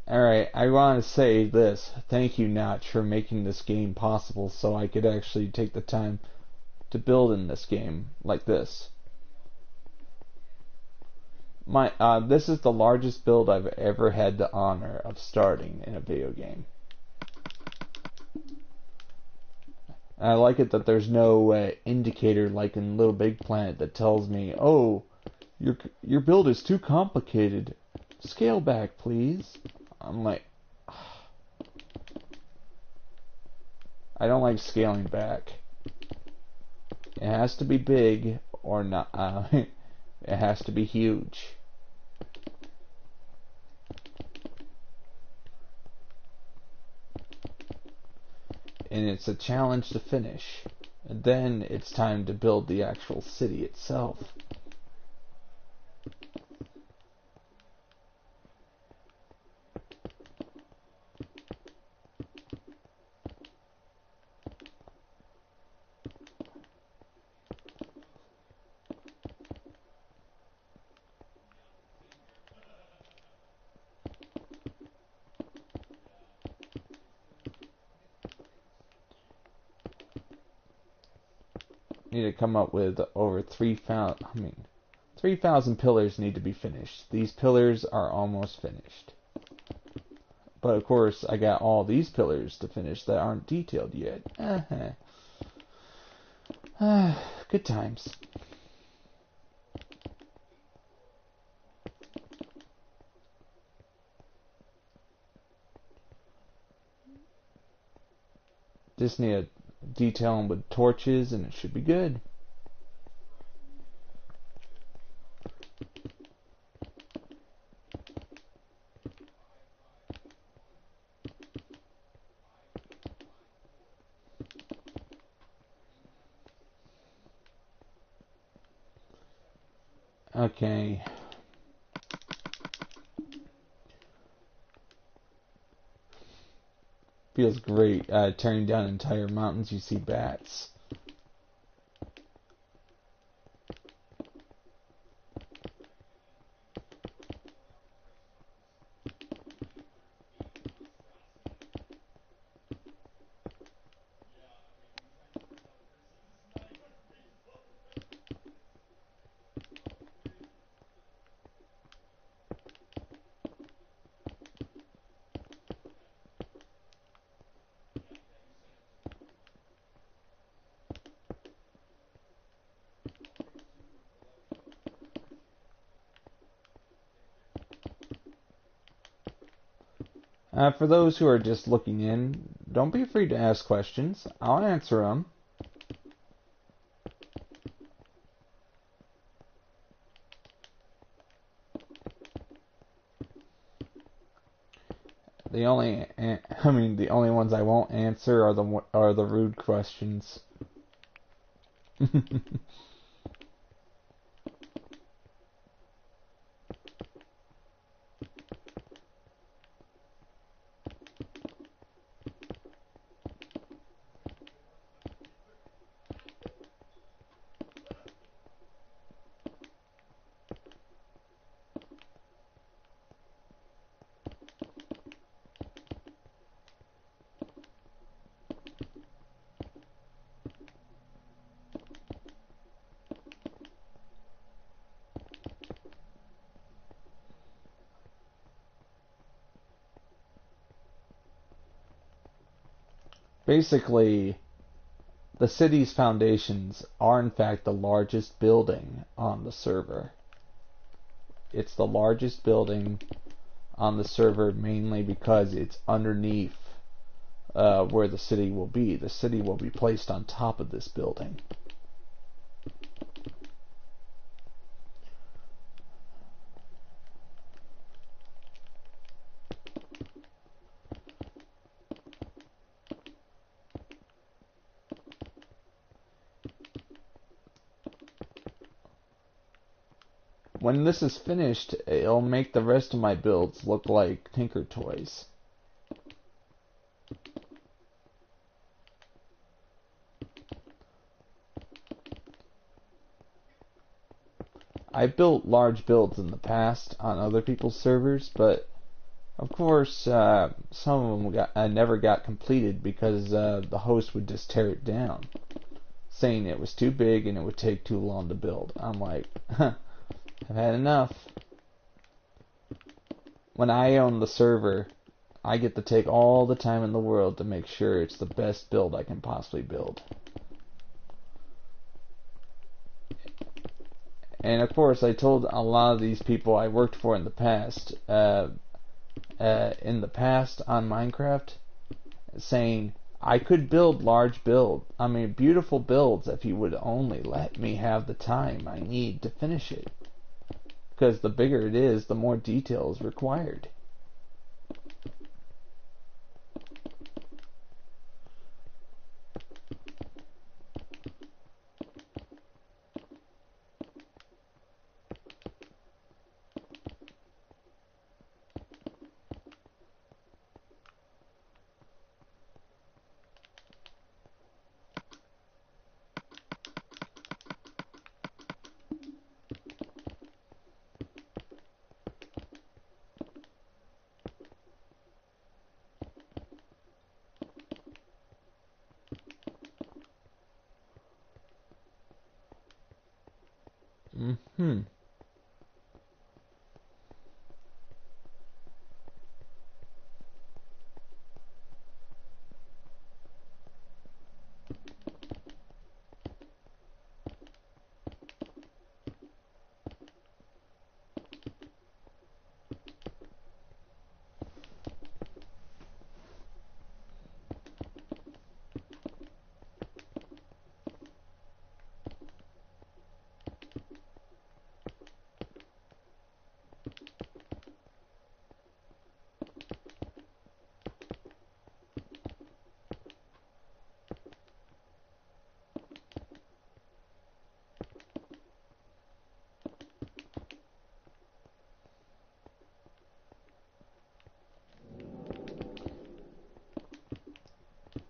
Alright, I want to say this. Thank you, Notch, for making this game possible so I could actually take the time to build in this game like this. This is the largest build I've ever had the honor of starting in a video game. And I like it that there's no indicator like in Little Big Planet that tells me, oh, your build is too complicated. Scale back, please. I'm like, I don't like scaling back. It has to be big or not. It has to be huge. And it's a challenge to finish. And then it's time to build the actual city itself. Need to come up with over 3,000. 3,000 pillars need to be finished. These pillars are almost finished. But of course, I got all these pillars to finish that aren't detailed yet. Good times. Just need to detail them with torches and it should be good. Okay. Feels great. Tearing down entire mountains, you see bats. For those who are just looking in, don't be afraid to ask questions. I'll answer them. The only ones I won't answer are the rude questions. Basically, the city's foundations are in fact the largest building on the server. It's the largest building on the server mainly because it's underneath where the city will be. The city will be placed on top of this building. When this is finished, it'll make the rest of my builds look like Tinker Toys. I built large builds in the past on other people's servers, but of course some of them never got completed because the host would just tear it down, saying it was too big and it would take too long to build. I'm like, I've had enough. When I own the server, I get to take all the time in the world to make sure it's the best build I can possibly build. And of course, I told a lot of these people I worked for in the past on Minecraft, saying I could build beautiful builds if you would only let me have the time I need to finish it. Because the bigger it is, the more detail is required. Mm-hmm.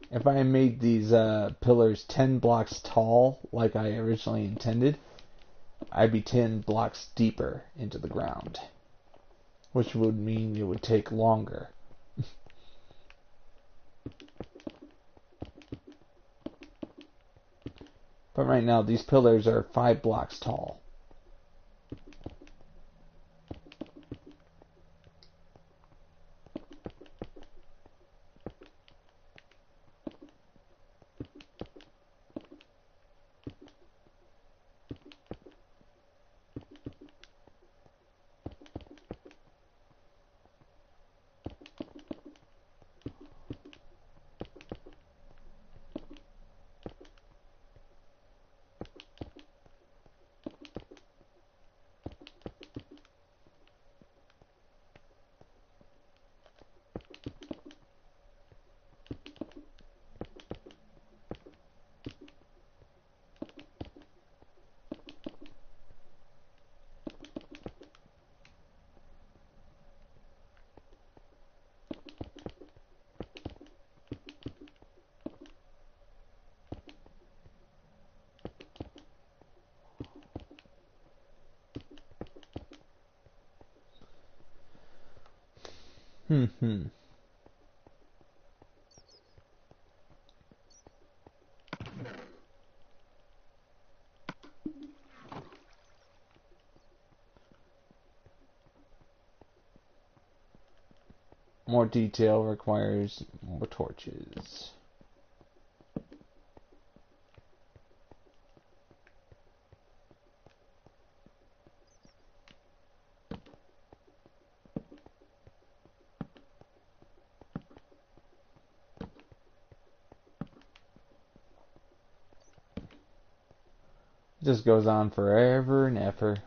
If I made these pillars 10 blocks tall, like I originally intended, I'd be 10 blocks deeper into the ground, which would mean it would take longer. But right now, these pillars are 5 blocks tall. More detail requires more torches. It just goes on forever and ever.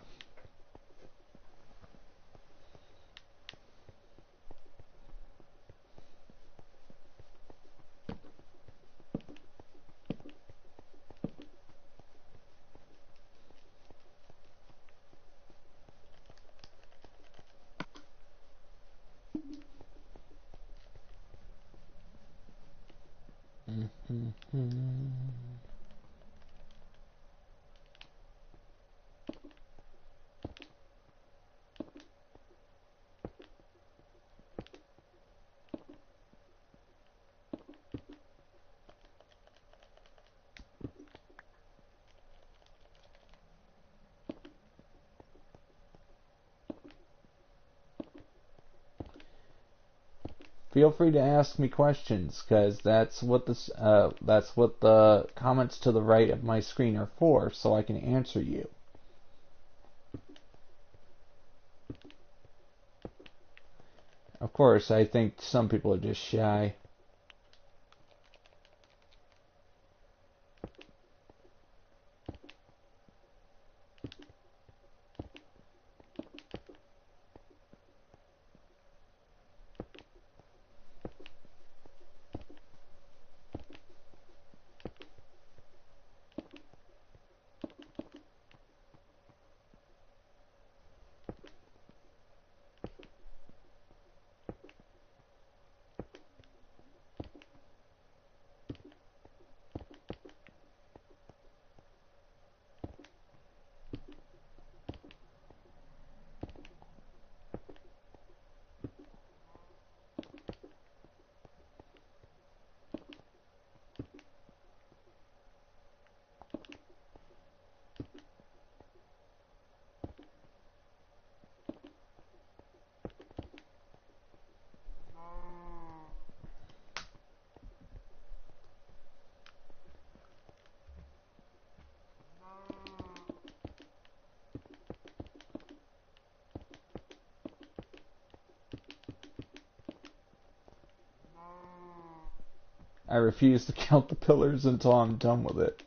feel free to ask me questions, because that's what the comments to the right of my screen are for, so I can answer you. Of course, I think some people are just shy. I refuse to count the pillars until I'm done with it.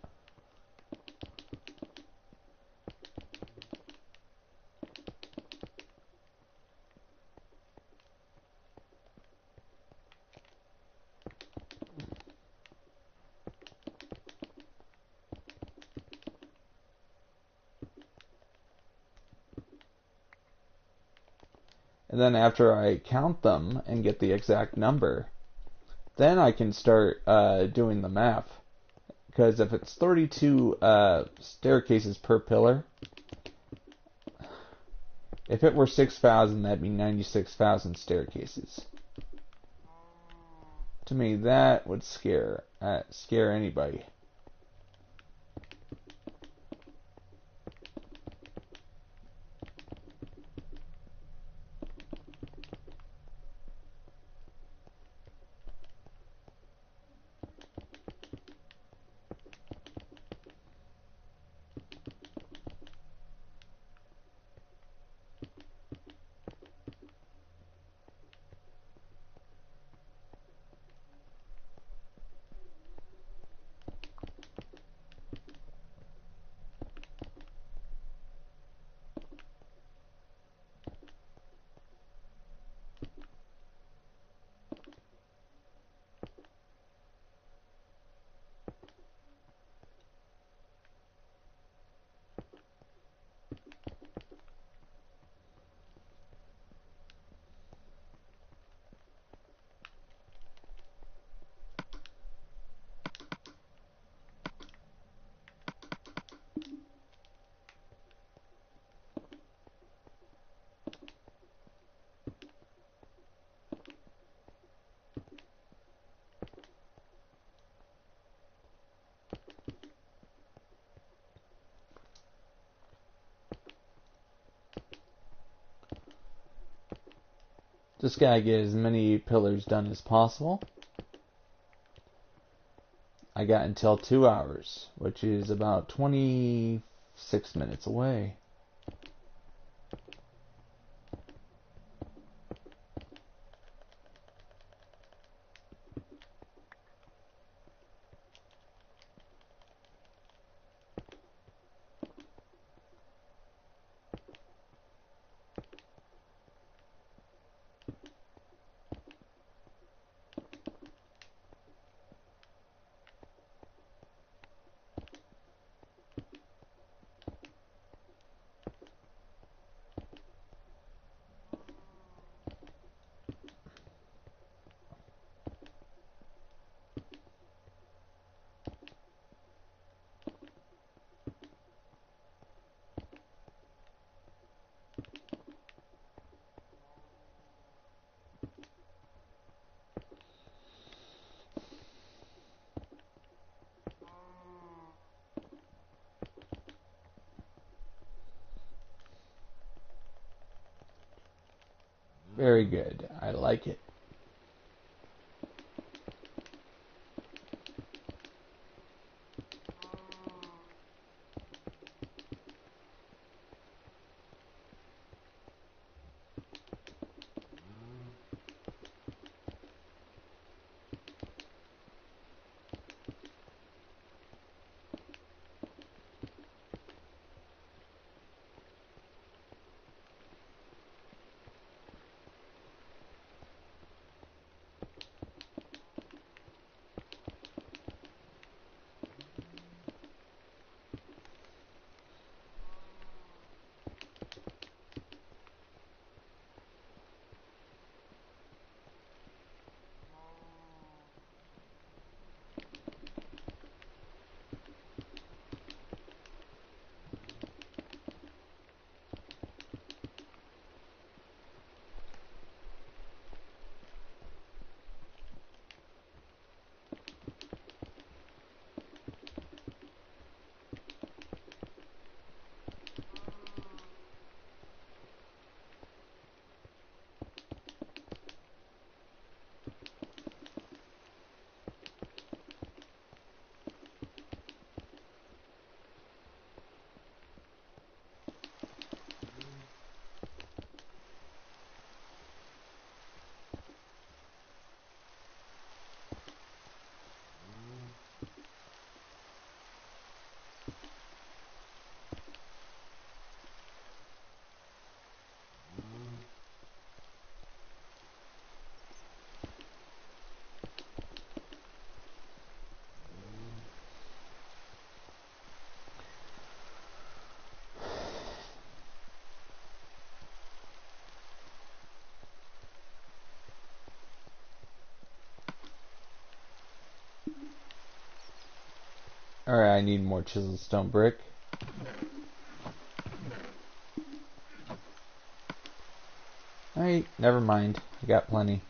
And then after I count them and get the exact number, then I can start doing the math. Because if it's 32 staircases per pillar, if it were 6,000, that'd be 96,000 staircases. To me, that would scare anybody. Just gotta get as many pillars done as possible. I got until 2 hours, which is about 26 minutes away. Very good. I like it. Alright, I need more chiseled stone brick. Alright, never mind. I got plenty.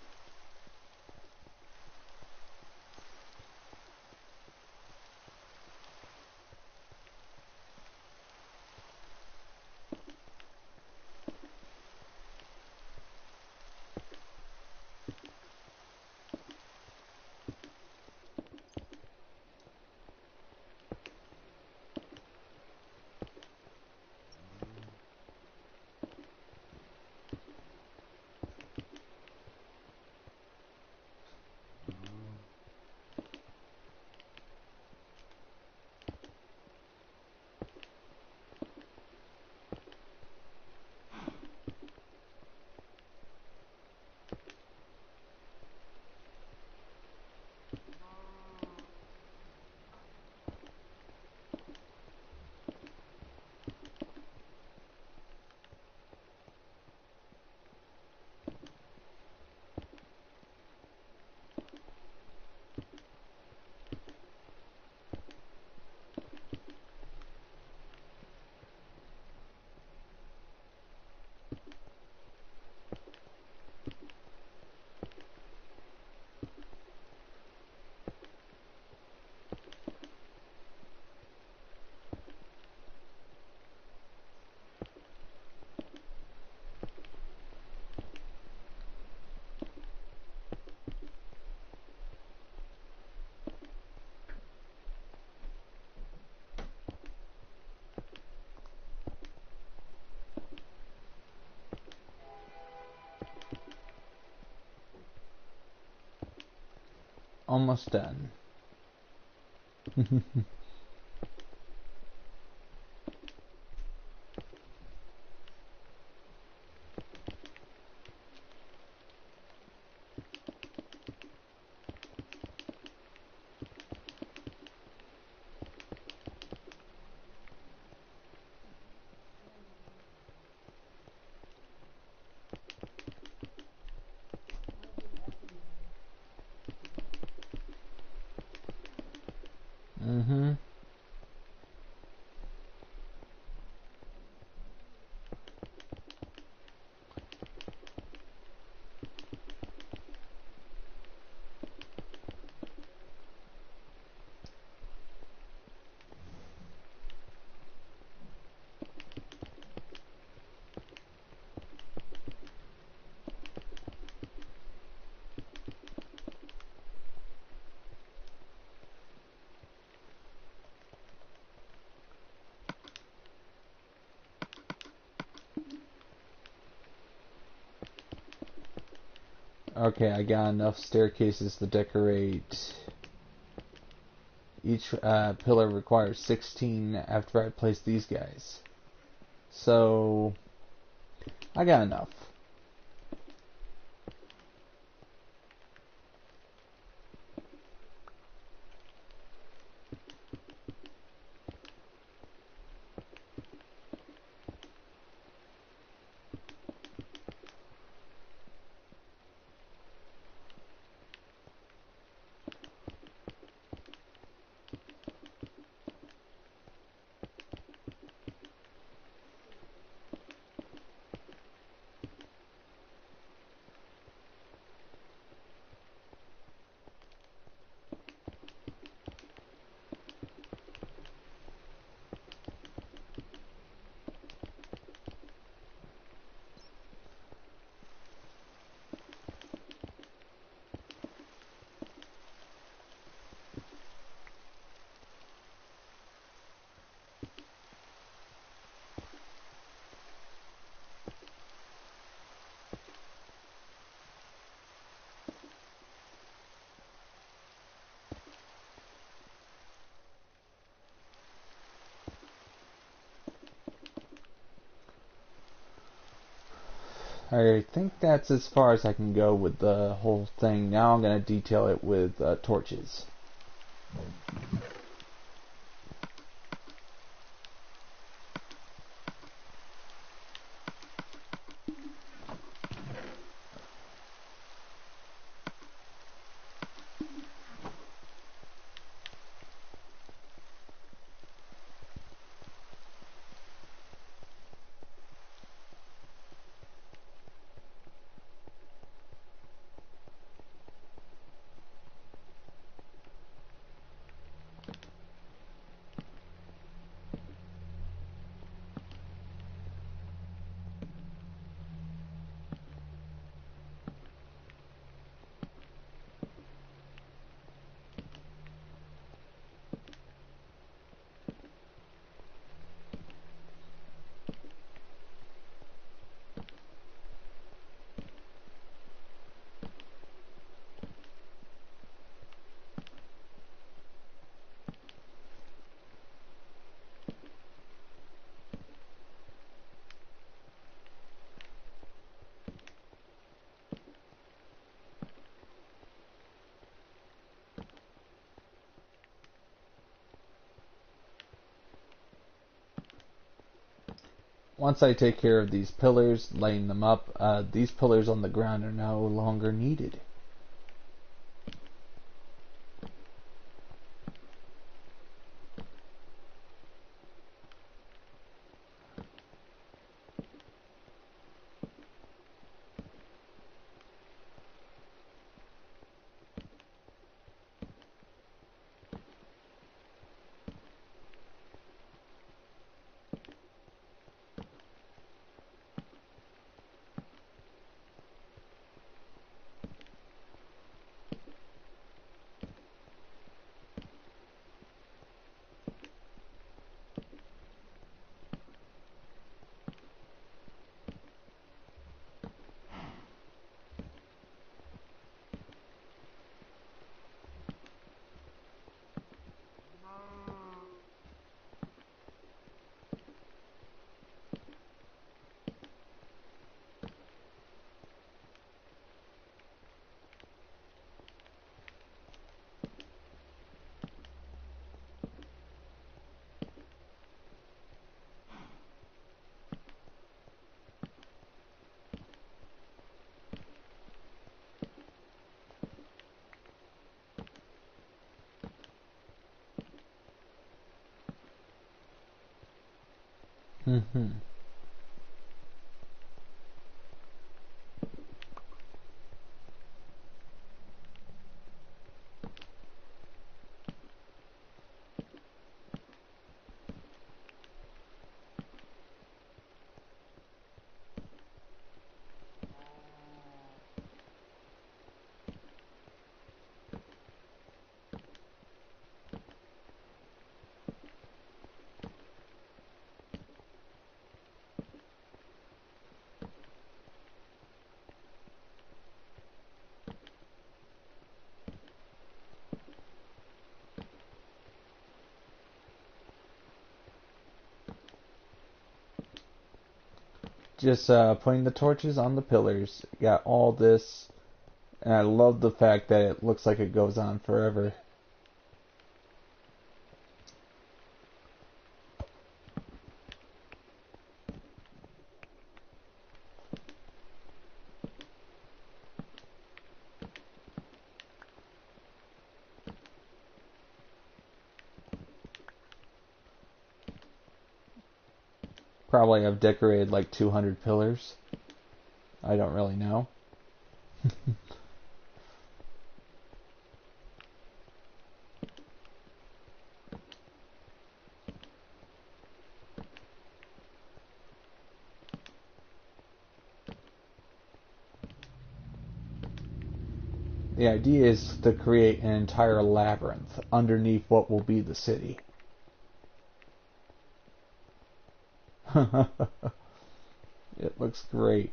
Almost done. Mm-hmm. Okay, I got enough staircases to decorate. Each pillar requires 16 after I place these guys. So, I got enough. I think that's as far as I can go with the whole thing. Now I'm going to detail it with torches. once I take care of these pillars, laying them up, these pillars on the ground are no longer needed. Mm-hmm. Just putting the torches on the pillars. Got all this, and I love the fact that it looks like it goes on forever. Probably I've decorated like 200 pillars. I don't really know. The idea is to create an entire labyrinth underneath what will be the city. It looks great.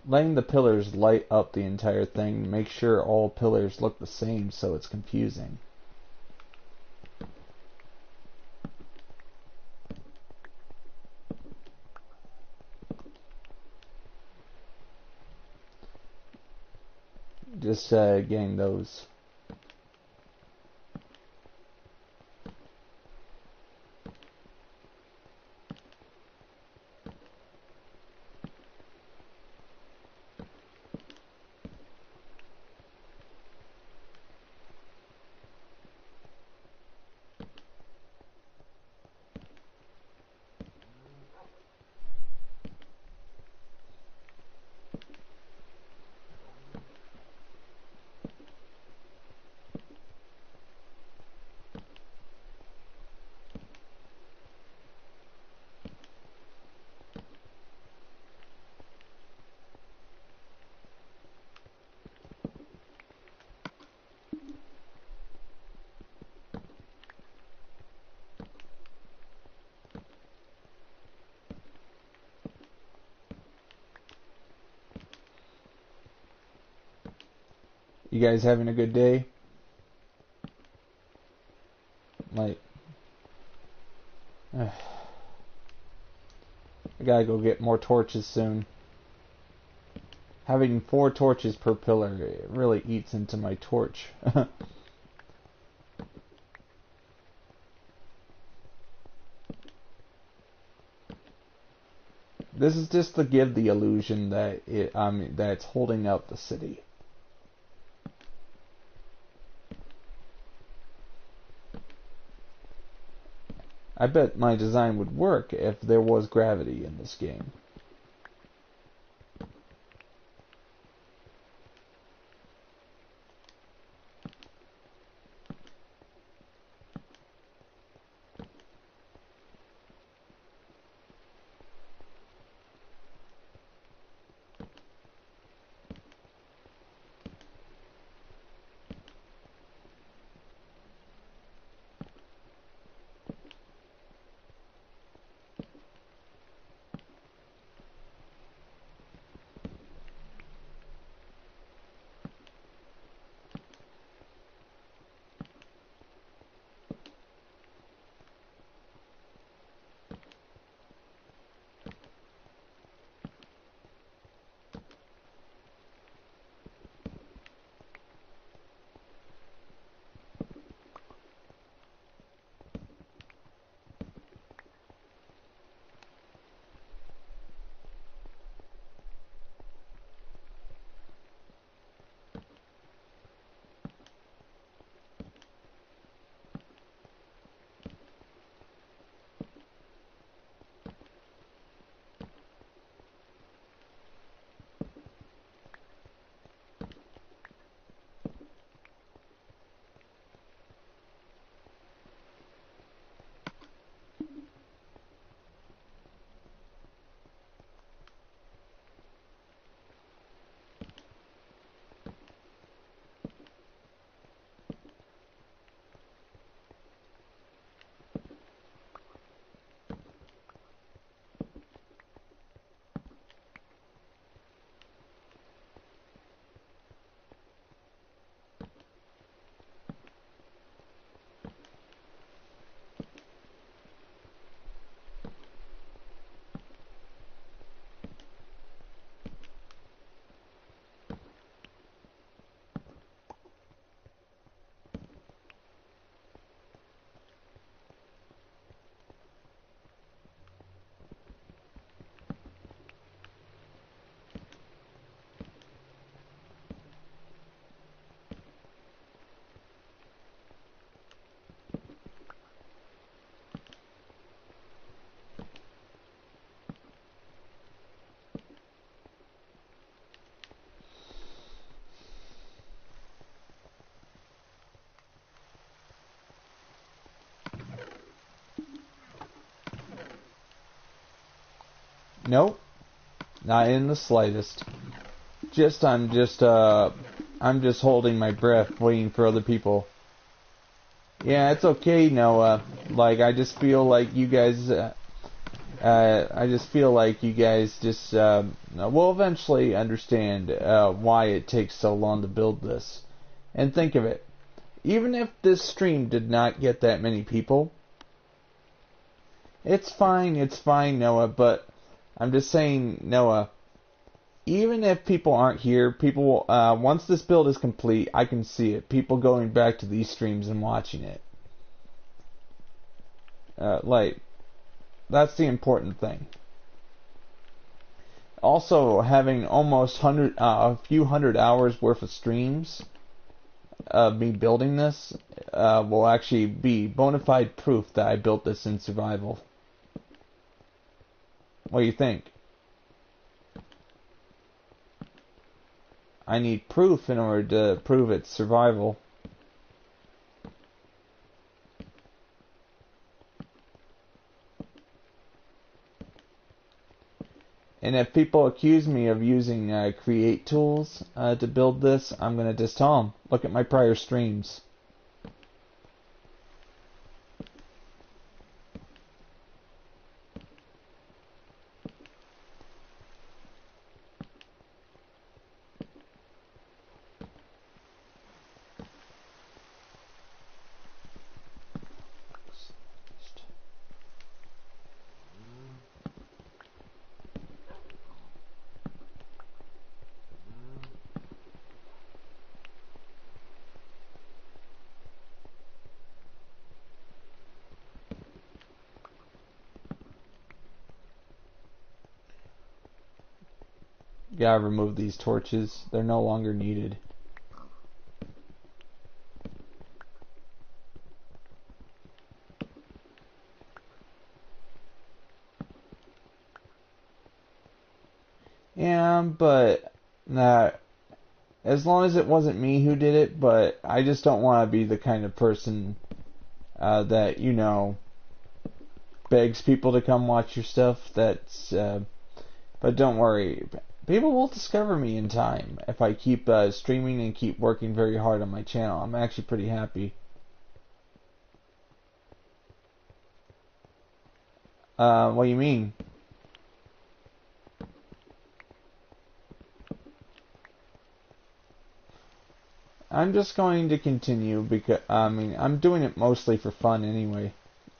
Letting the pillars light up the entire thing, make sure all pillars look the same so it's confusing. Just getting those. You guys having a good day? Like, I got gotta go get more torches soon. Having 4 torches per pillar, it really eats into my torch. This is just to give the illusion that that it's holding up the city. I bet my design would work if there was gravity in this game. Nope, not in the slightest. I'm just holding my breath, waiting for other people. Yeah, it's okay, Noah. Like, I just feel like you guys, just will eventually understand why it takes so long to build this. And think of it, even if this stream did not get that many people, it's fine, Noah, but I'm just saying, Noah, even if people aren't here, people, once this build is complete, I can see it. People going back to these streams and watching it. That's the important thing. Also, having almost a few hundred hours worth of streams of me building this will actually be bona fide proof that I built this in survival. What do you think? I need proof in order to prove its survival. And if people accuse me of using create tools to build this, I'm going to just tell them, look at my prior streams. Gotta remove these torches. They're no longer needed. Yeah, but as long as it wasn't me who did it, but I just don't want to be the kind of person that, you know, begs people to come watch your stuff. But don't worry. People will discover me in time if I keep streaming and keep working very hard on my channel. I'm actually pretty happy. What do you mean? I'm just going to continue because, I'm doing it mostly for fun anyway.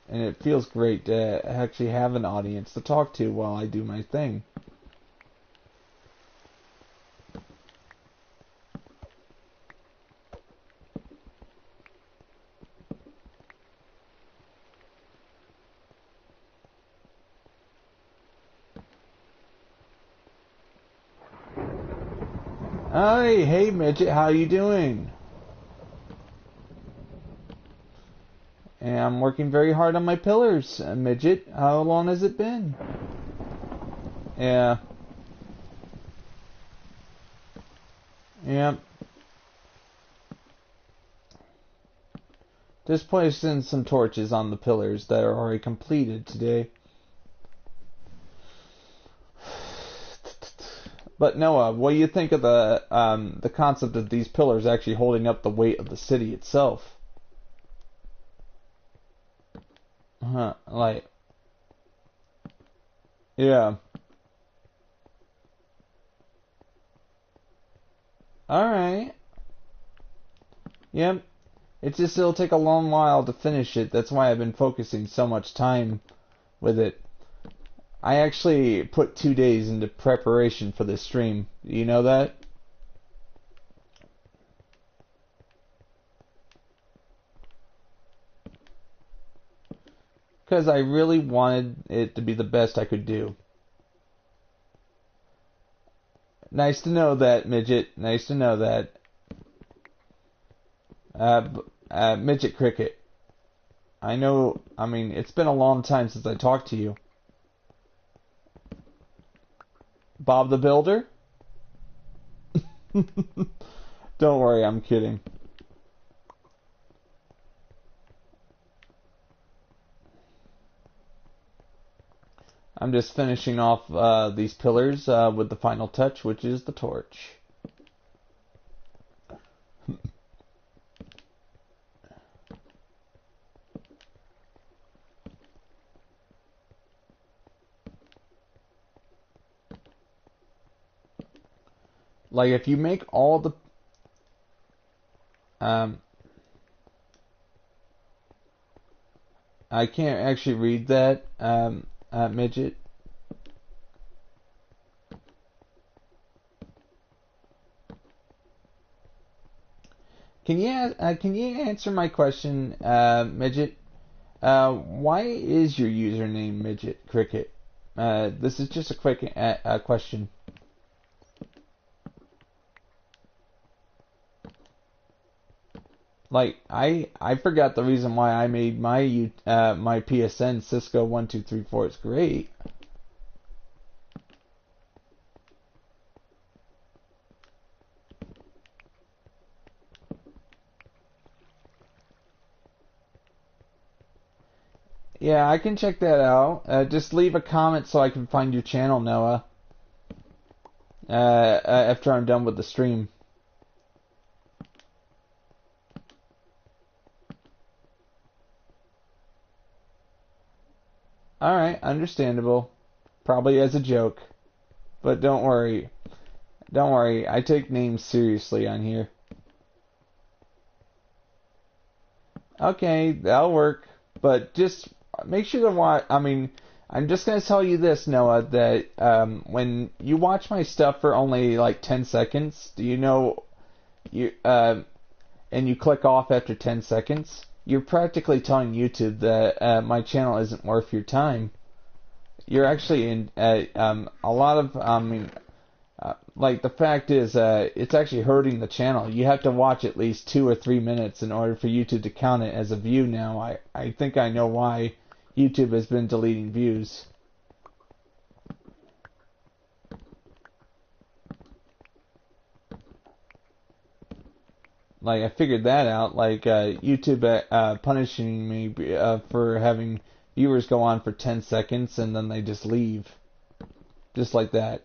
And it feels great to actually have an audience to talk to while I do my thing. Hi, hey Midget, how you doing? And I'm working very hard on my pillars, Midget. How long has it been? Yeah. Yep. Just placing some torches on the pillars that are already completed today. But Noah, what do you think of the concept of these pillars actually holding up the weight of the city itself? Like, yeah. Alright. Yep. It's just it'll take a long while to finish it. That's why I've been focusing so much time with it. I actually put 2 days into preparation for this stream. Do you know that? Because I really wanted it to be the best I could do. Nice to know that, Midget. Nice to know that. Midget Cricket. I know, it's been a long time since I talked to you. Bob the Builder? Don't worry, I'm kidding. I'm just finishing off these pillars with the final touch, which is the torch. Like, if you make all the... I can't actually read that, Midget. Can you answer my question, Midget? Why is your username Midget Cricket? This is just a quick question. Like, I forgot the reason why I made my my PSN Cisco1234. It's great. Yeah, I can check that out. Just leave a comment so I can find your channel, Noah. After I'm done with the stream. Alright, understandable. Probably as a joke. But don't worry. Don't worry, I take names seriously on here. Okay, that'll work. But just make sure to watch. I'm just going to tell you this, Noah, that when you watch my stuff for only like 10 seconds, do you know, and you click off after 10 seconds, you're practically telling YouTube that my channel isn't worth your time. You're actually in a lot of Like, the fact is, it's actually hurting the channel. You have to watch at least 2 or 3 minutes in order for YouTube to count it as a view now. I think I know why YouTube has been deleting views. Like, I figured that out. Like, YouTube punishing me for having viewers go on for 10 seconds and then they just leave. Just like that.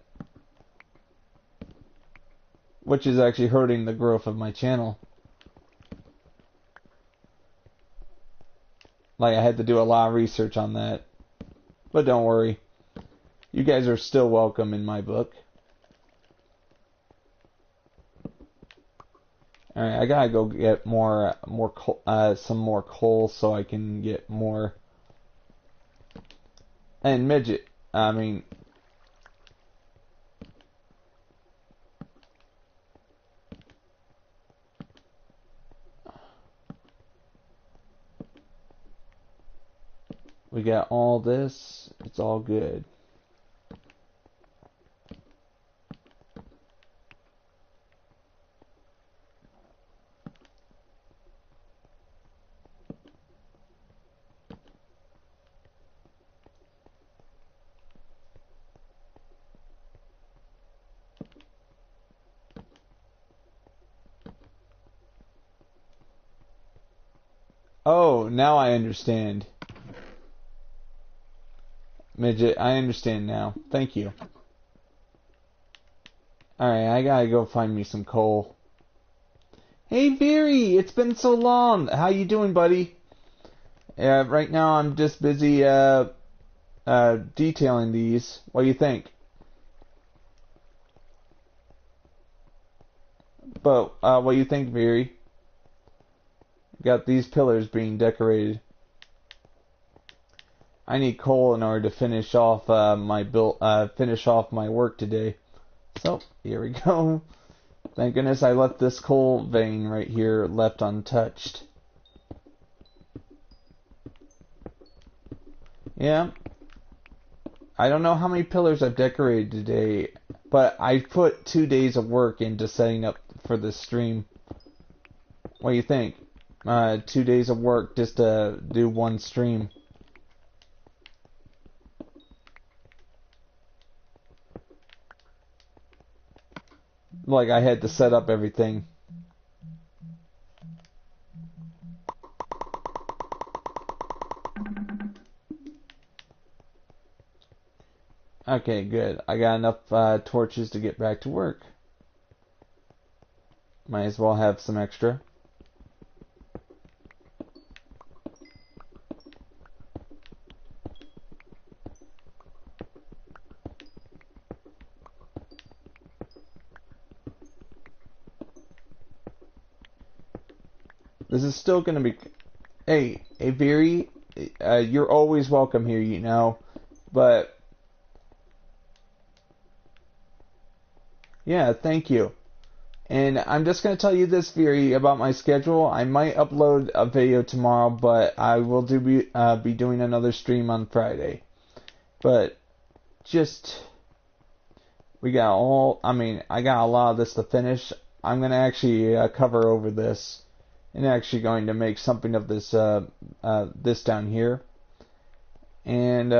Which is actually hurting the growth of my channel. Like, I had to do a lot of research on that. But don't worry. You guys are still welcome in my book. Alright, I gotta go get some more coal so I can get more. And midget, I mean, we got all this. It's all good. Oh, now I understand. Midget, I understand now. Thank you. Alright, I gotta go find me some coal. Hey, Veery! It's been so long! How you doing, buddy? Right now I'm just busy, detailing these. What do you think? But, what do you think, Veery? Got these pillars being decorated. I need coal in order to finish off my work today. So here we go. Thank goodness I left this coal vein right here left untouched. Yeah. I don't know how many pillars I've decorated today, but I put 2 days of work into setting up for this stream. What do you think? 2 days of work just to do one stream. Like, I had to set up everything. Okay, good. I got enough torches to get back to work. Might as well have some extra. This is still going to be... Hey, Veery, you're always welcome here, you know. But... yeah, thank you. And I'm just going to tell you this, Veery, about my schedule. I might upload a video tomorrow, but I will be doing another stream on Friday. But just... I got a lot of this to finish. I'm going to actually cover over this. And actually going to make something of this this down here. And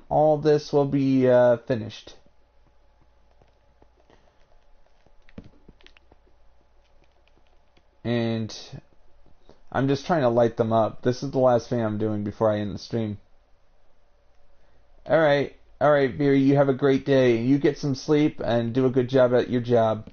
all this will be finished. And I'm just trying to light them up. This is the last thing I'm doing before I end the stream. Alright, Veery, you have a great day. You get some sleep and do a good job at your job.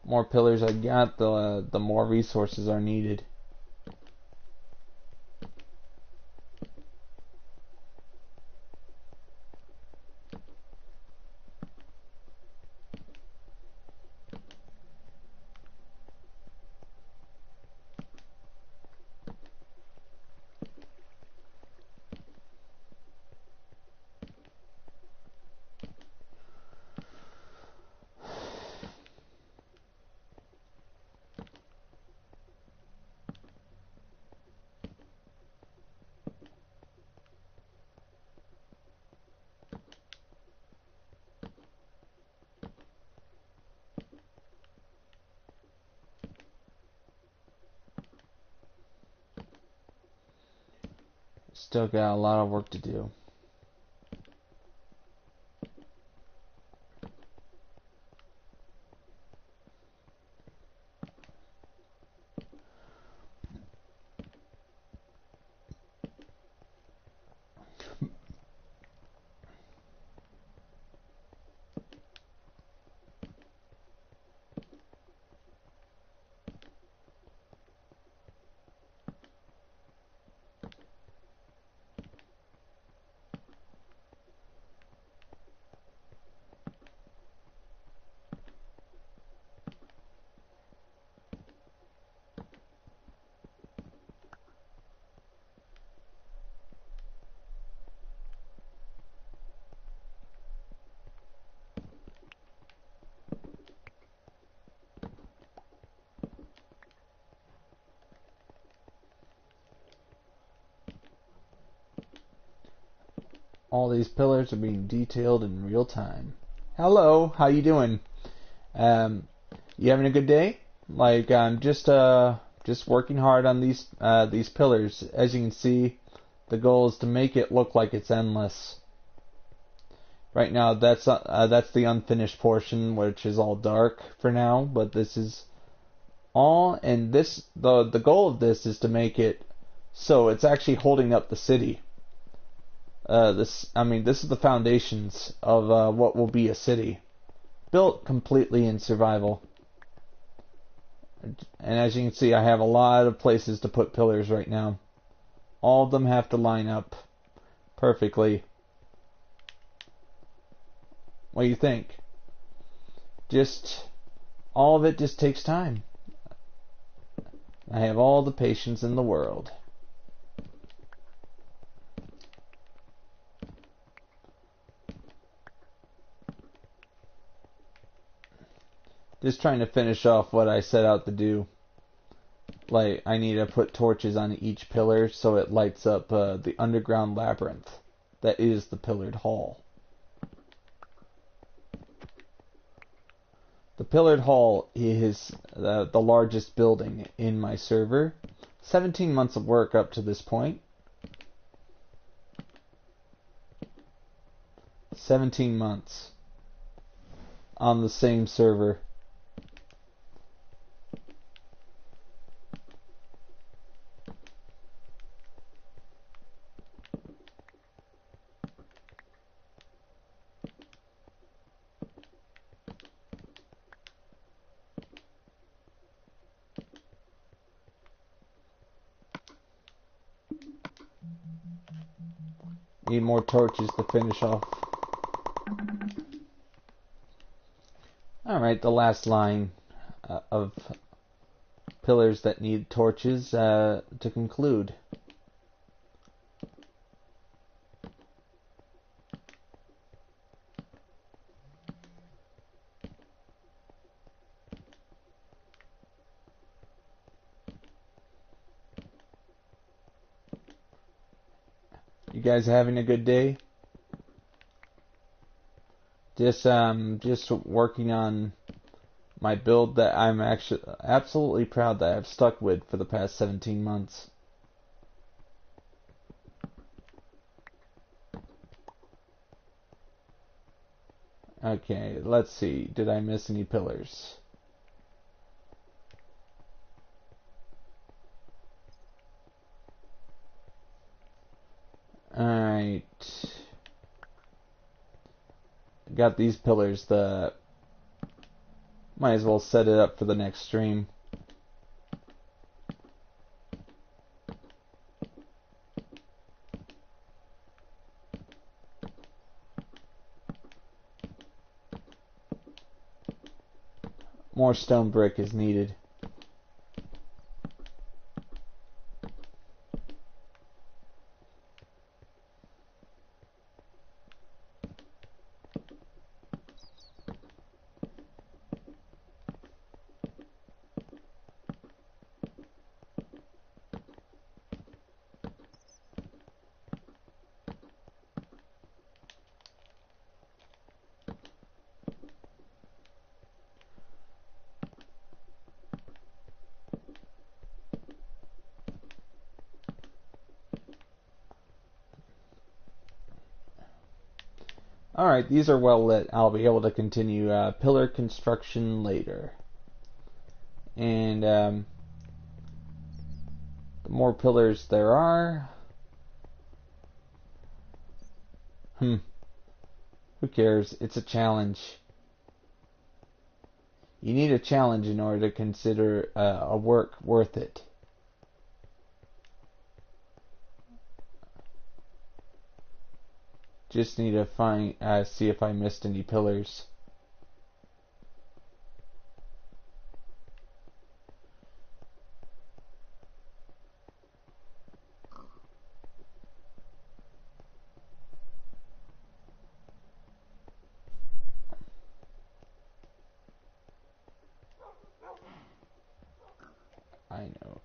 More pillars I got, the more resources are needed. Still got a lot of work to do. All these pillars are being detailed in real time. Hello, how you doing? You having a good day? Like, I'm just working hard on these pillars. As you can see, the goal is to make it look like it's endless. Right now, that's the unfinished portion, which is all dark for now. But this is all, and the goal of this is to make it so it's actually holding up the city. This is the foundations of what will be a city, built completely in survival. And as you can see, I have a lot of places to put pillars right now. All of them have to line up perfectly. What do you think? All of it just takes time. I have all the patience in the world. Just trying to finish off what I set out to do. Like, I need to put torches on each pillar so it lights up the underground labyrinth that is the pillared hall. The pillared hall is the largest building in my server. 17 months of work up to this point. 17 months on the same server. Need more torches to finish off. Alright, the last line of pillars that need torches to conclude. You guys having a good day? Just working on my build that I'm actually absolutely proud that I've stuck with for the past 17 months. Okay, let's see. Did I miss any pillars? Alright. Got these pillars that might as well set it up for the next stream. More stone brick is needed. Alright, these are well lit. I'll be able to continue pillar construction later. And the more pillars there are, who cares? It's a challenge. You need a challenge in order to consider a work worth it. Just need to see if I missed any pillars. I know.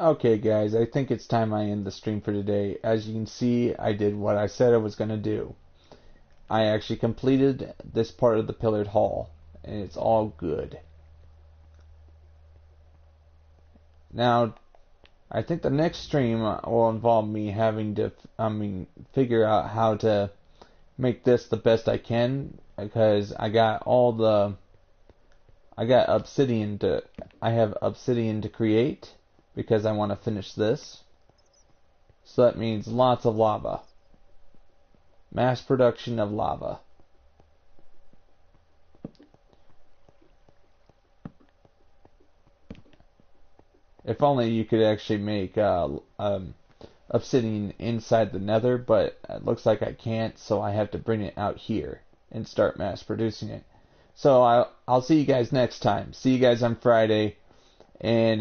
Okay guys, I think it's time I end the stream for today. As you can see, I did what I said I was going to do. I actually completed this part of the pillared hall, and it's all good. Now, I think the next stream will involve me having to, figure out how to make this the best I can, because I have obsidian to create, because I want to finish this. So that means lots of lava. Mass production of lava. If only you could actually make obsidian inside the nether, but it looks like I can't, so I have to bring it out here and start mass producing it. So I'll see you guys next time. See you guys on Friday, and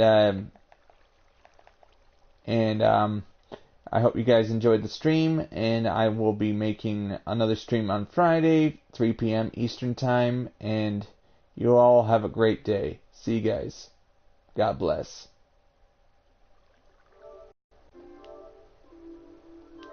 I hope you guys enjoyed the stream, and I will be making another stream on Friday, 3 p.m. Eastern Time, and you all have a great day. See you guys. God bless.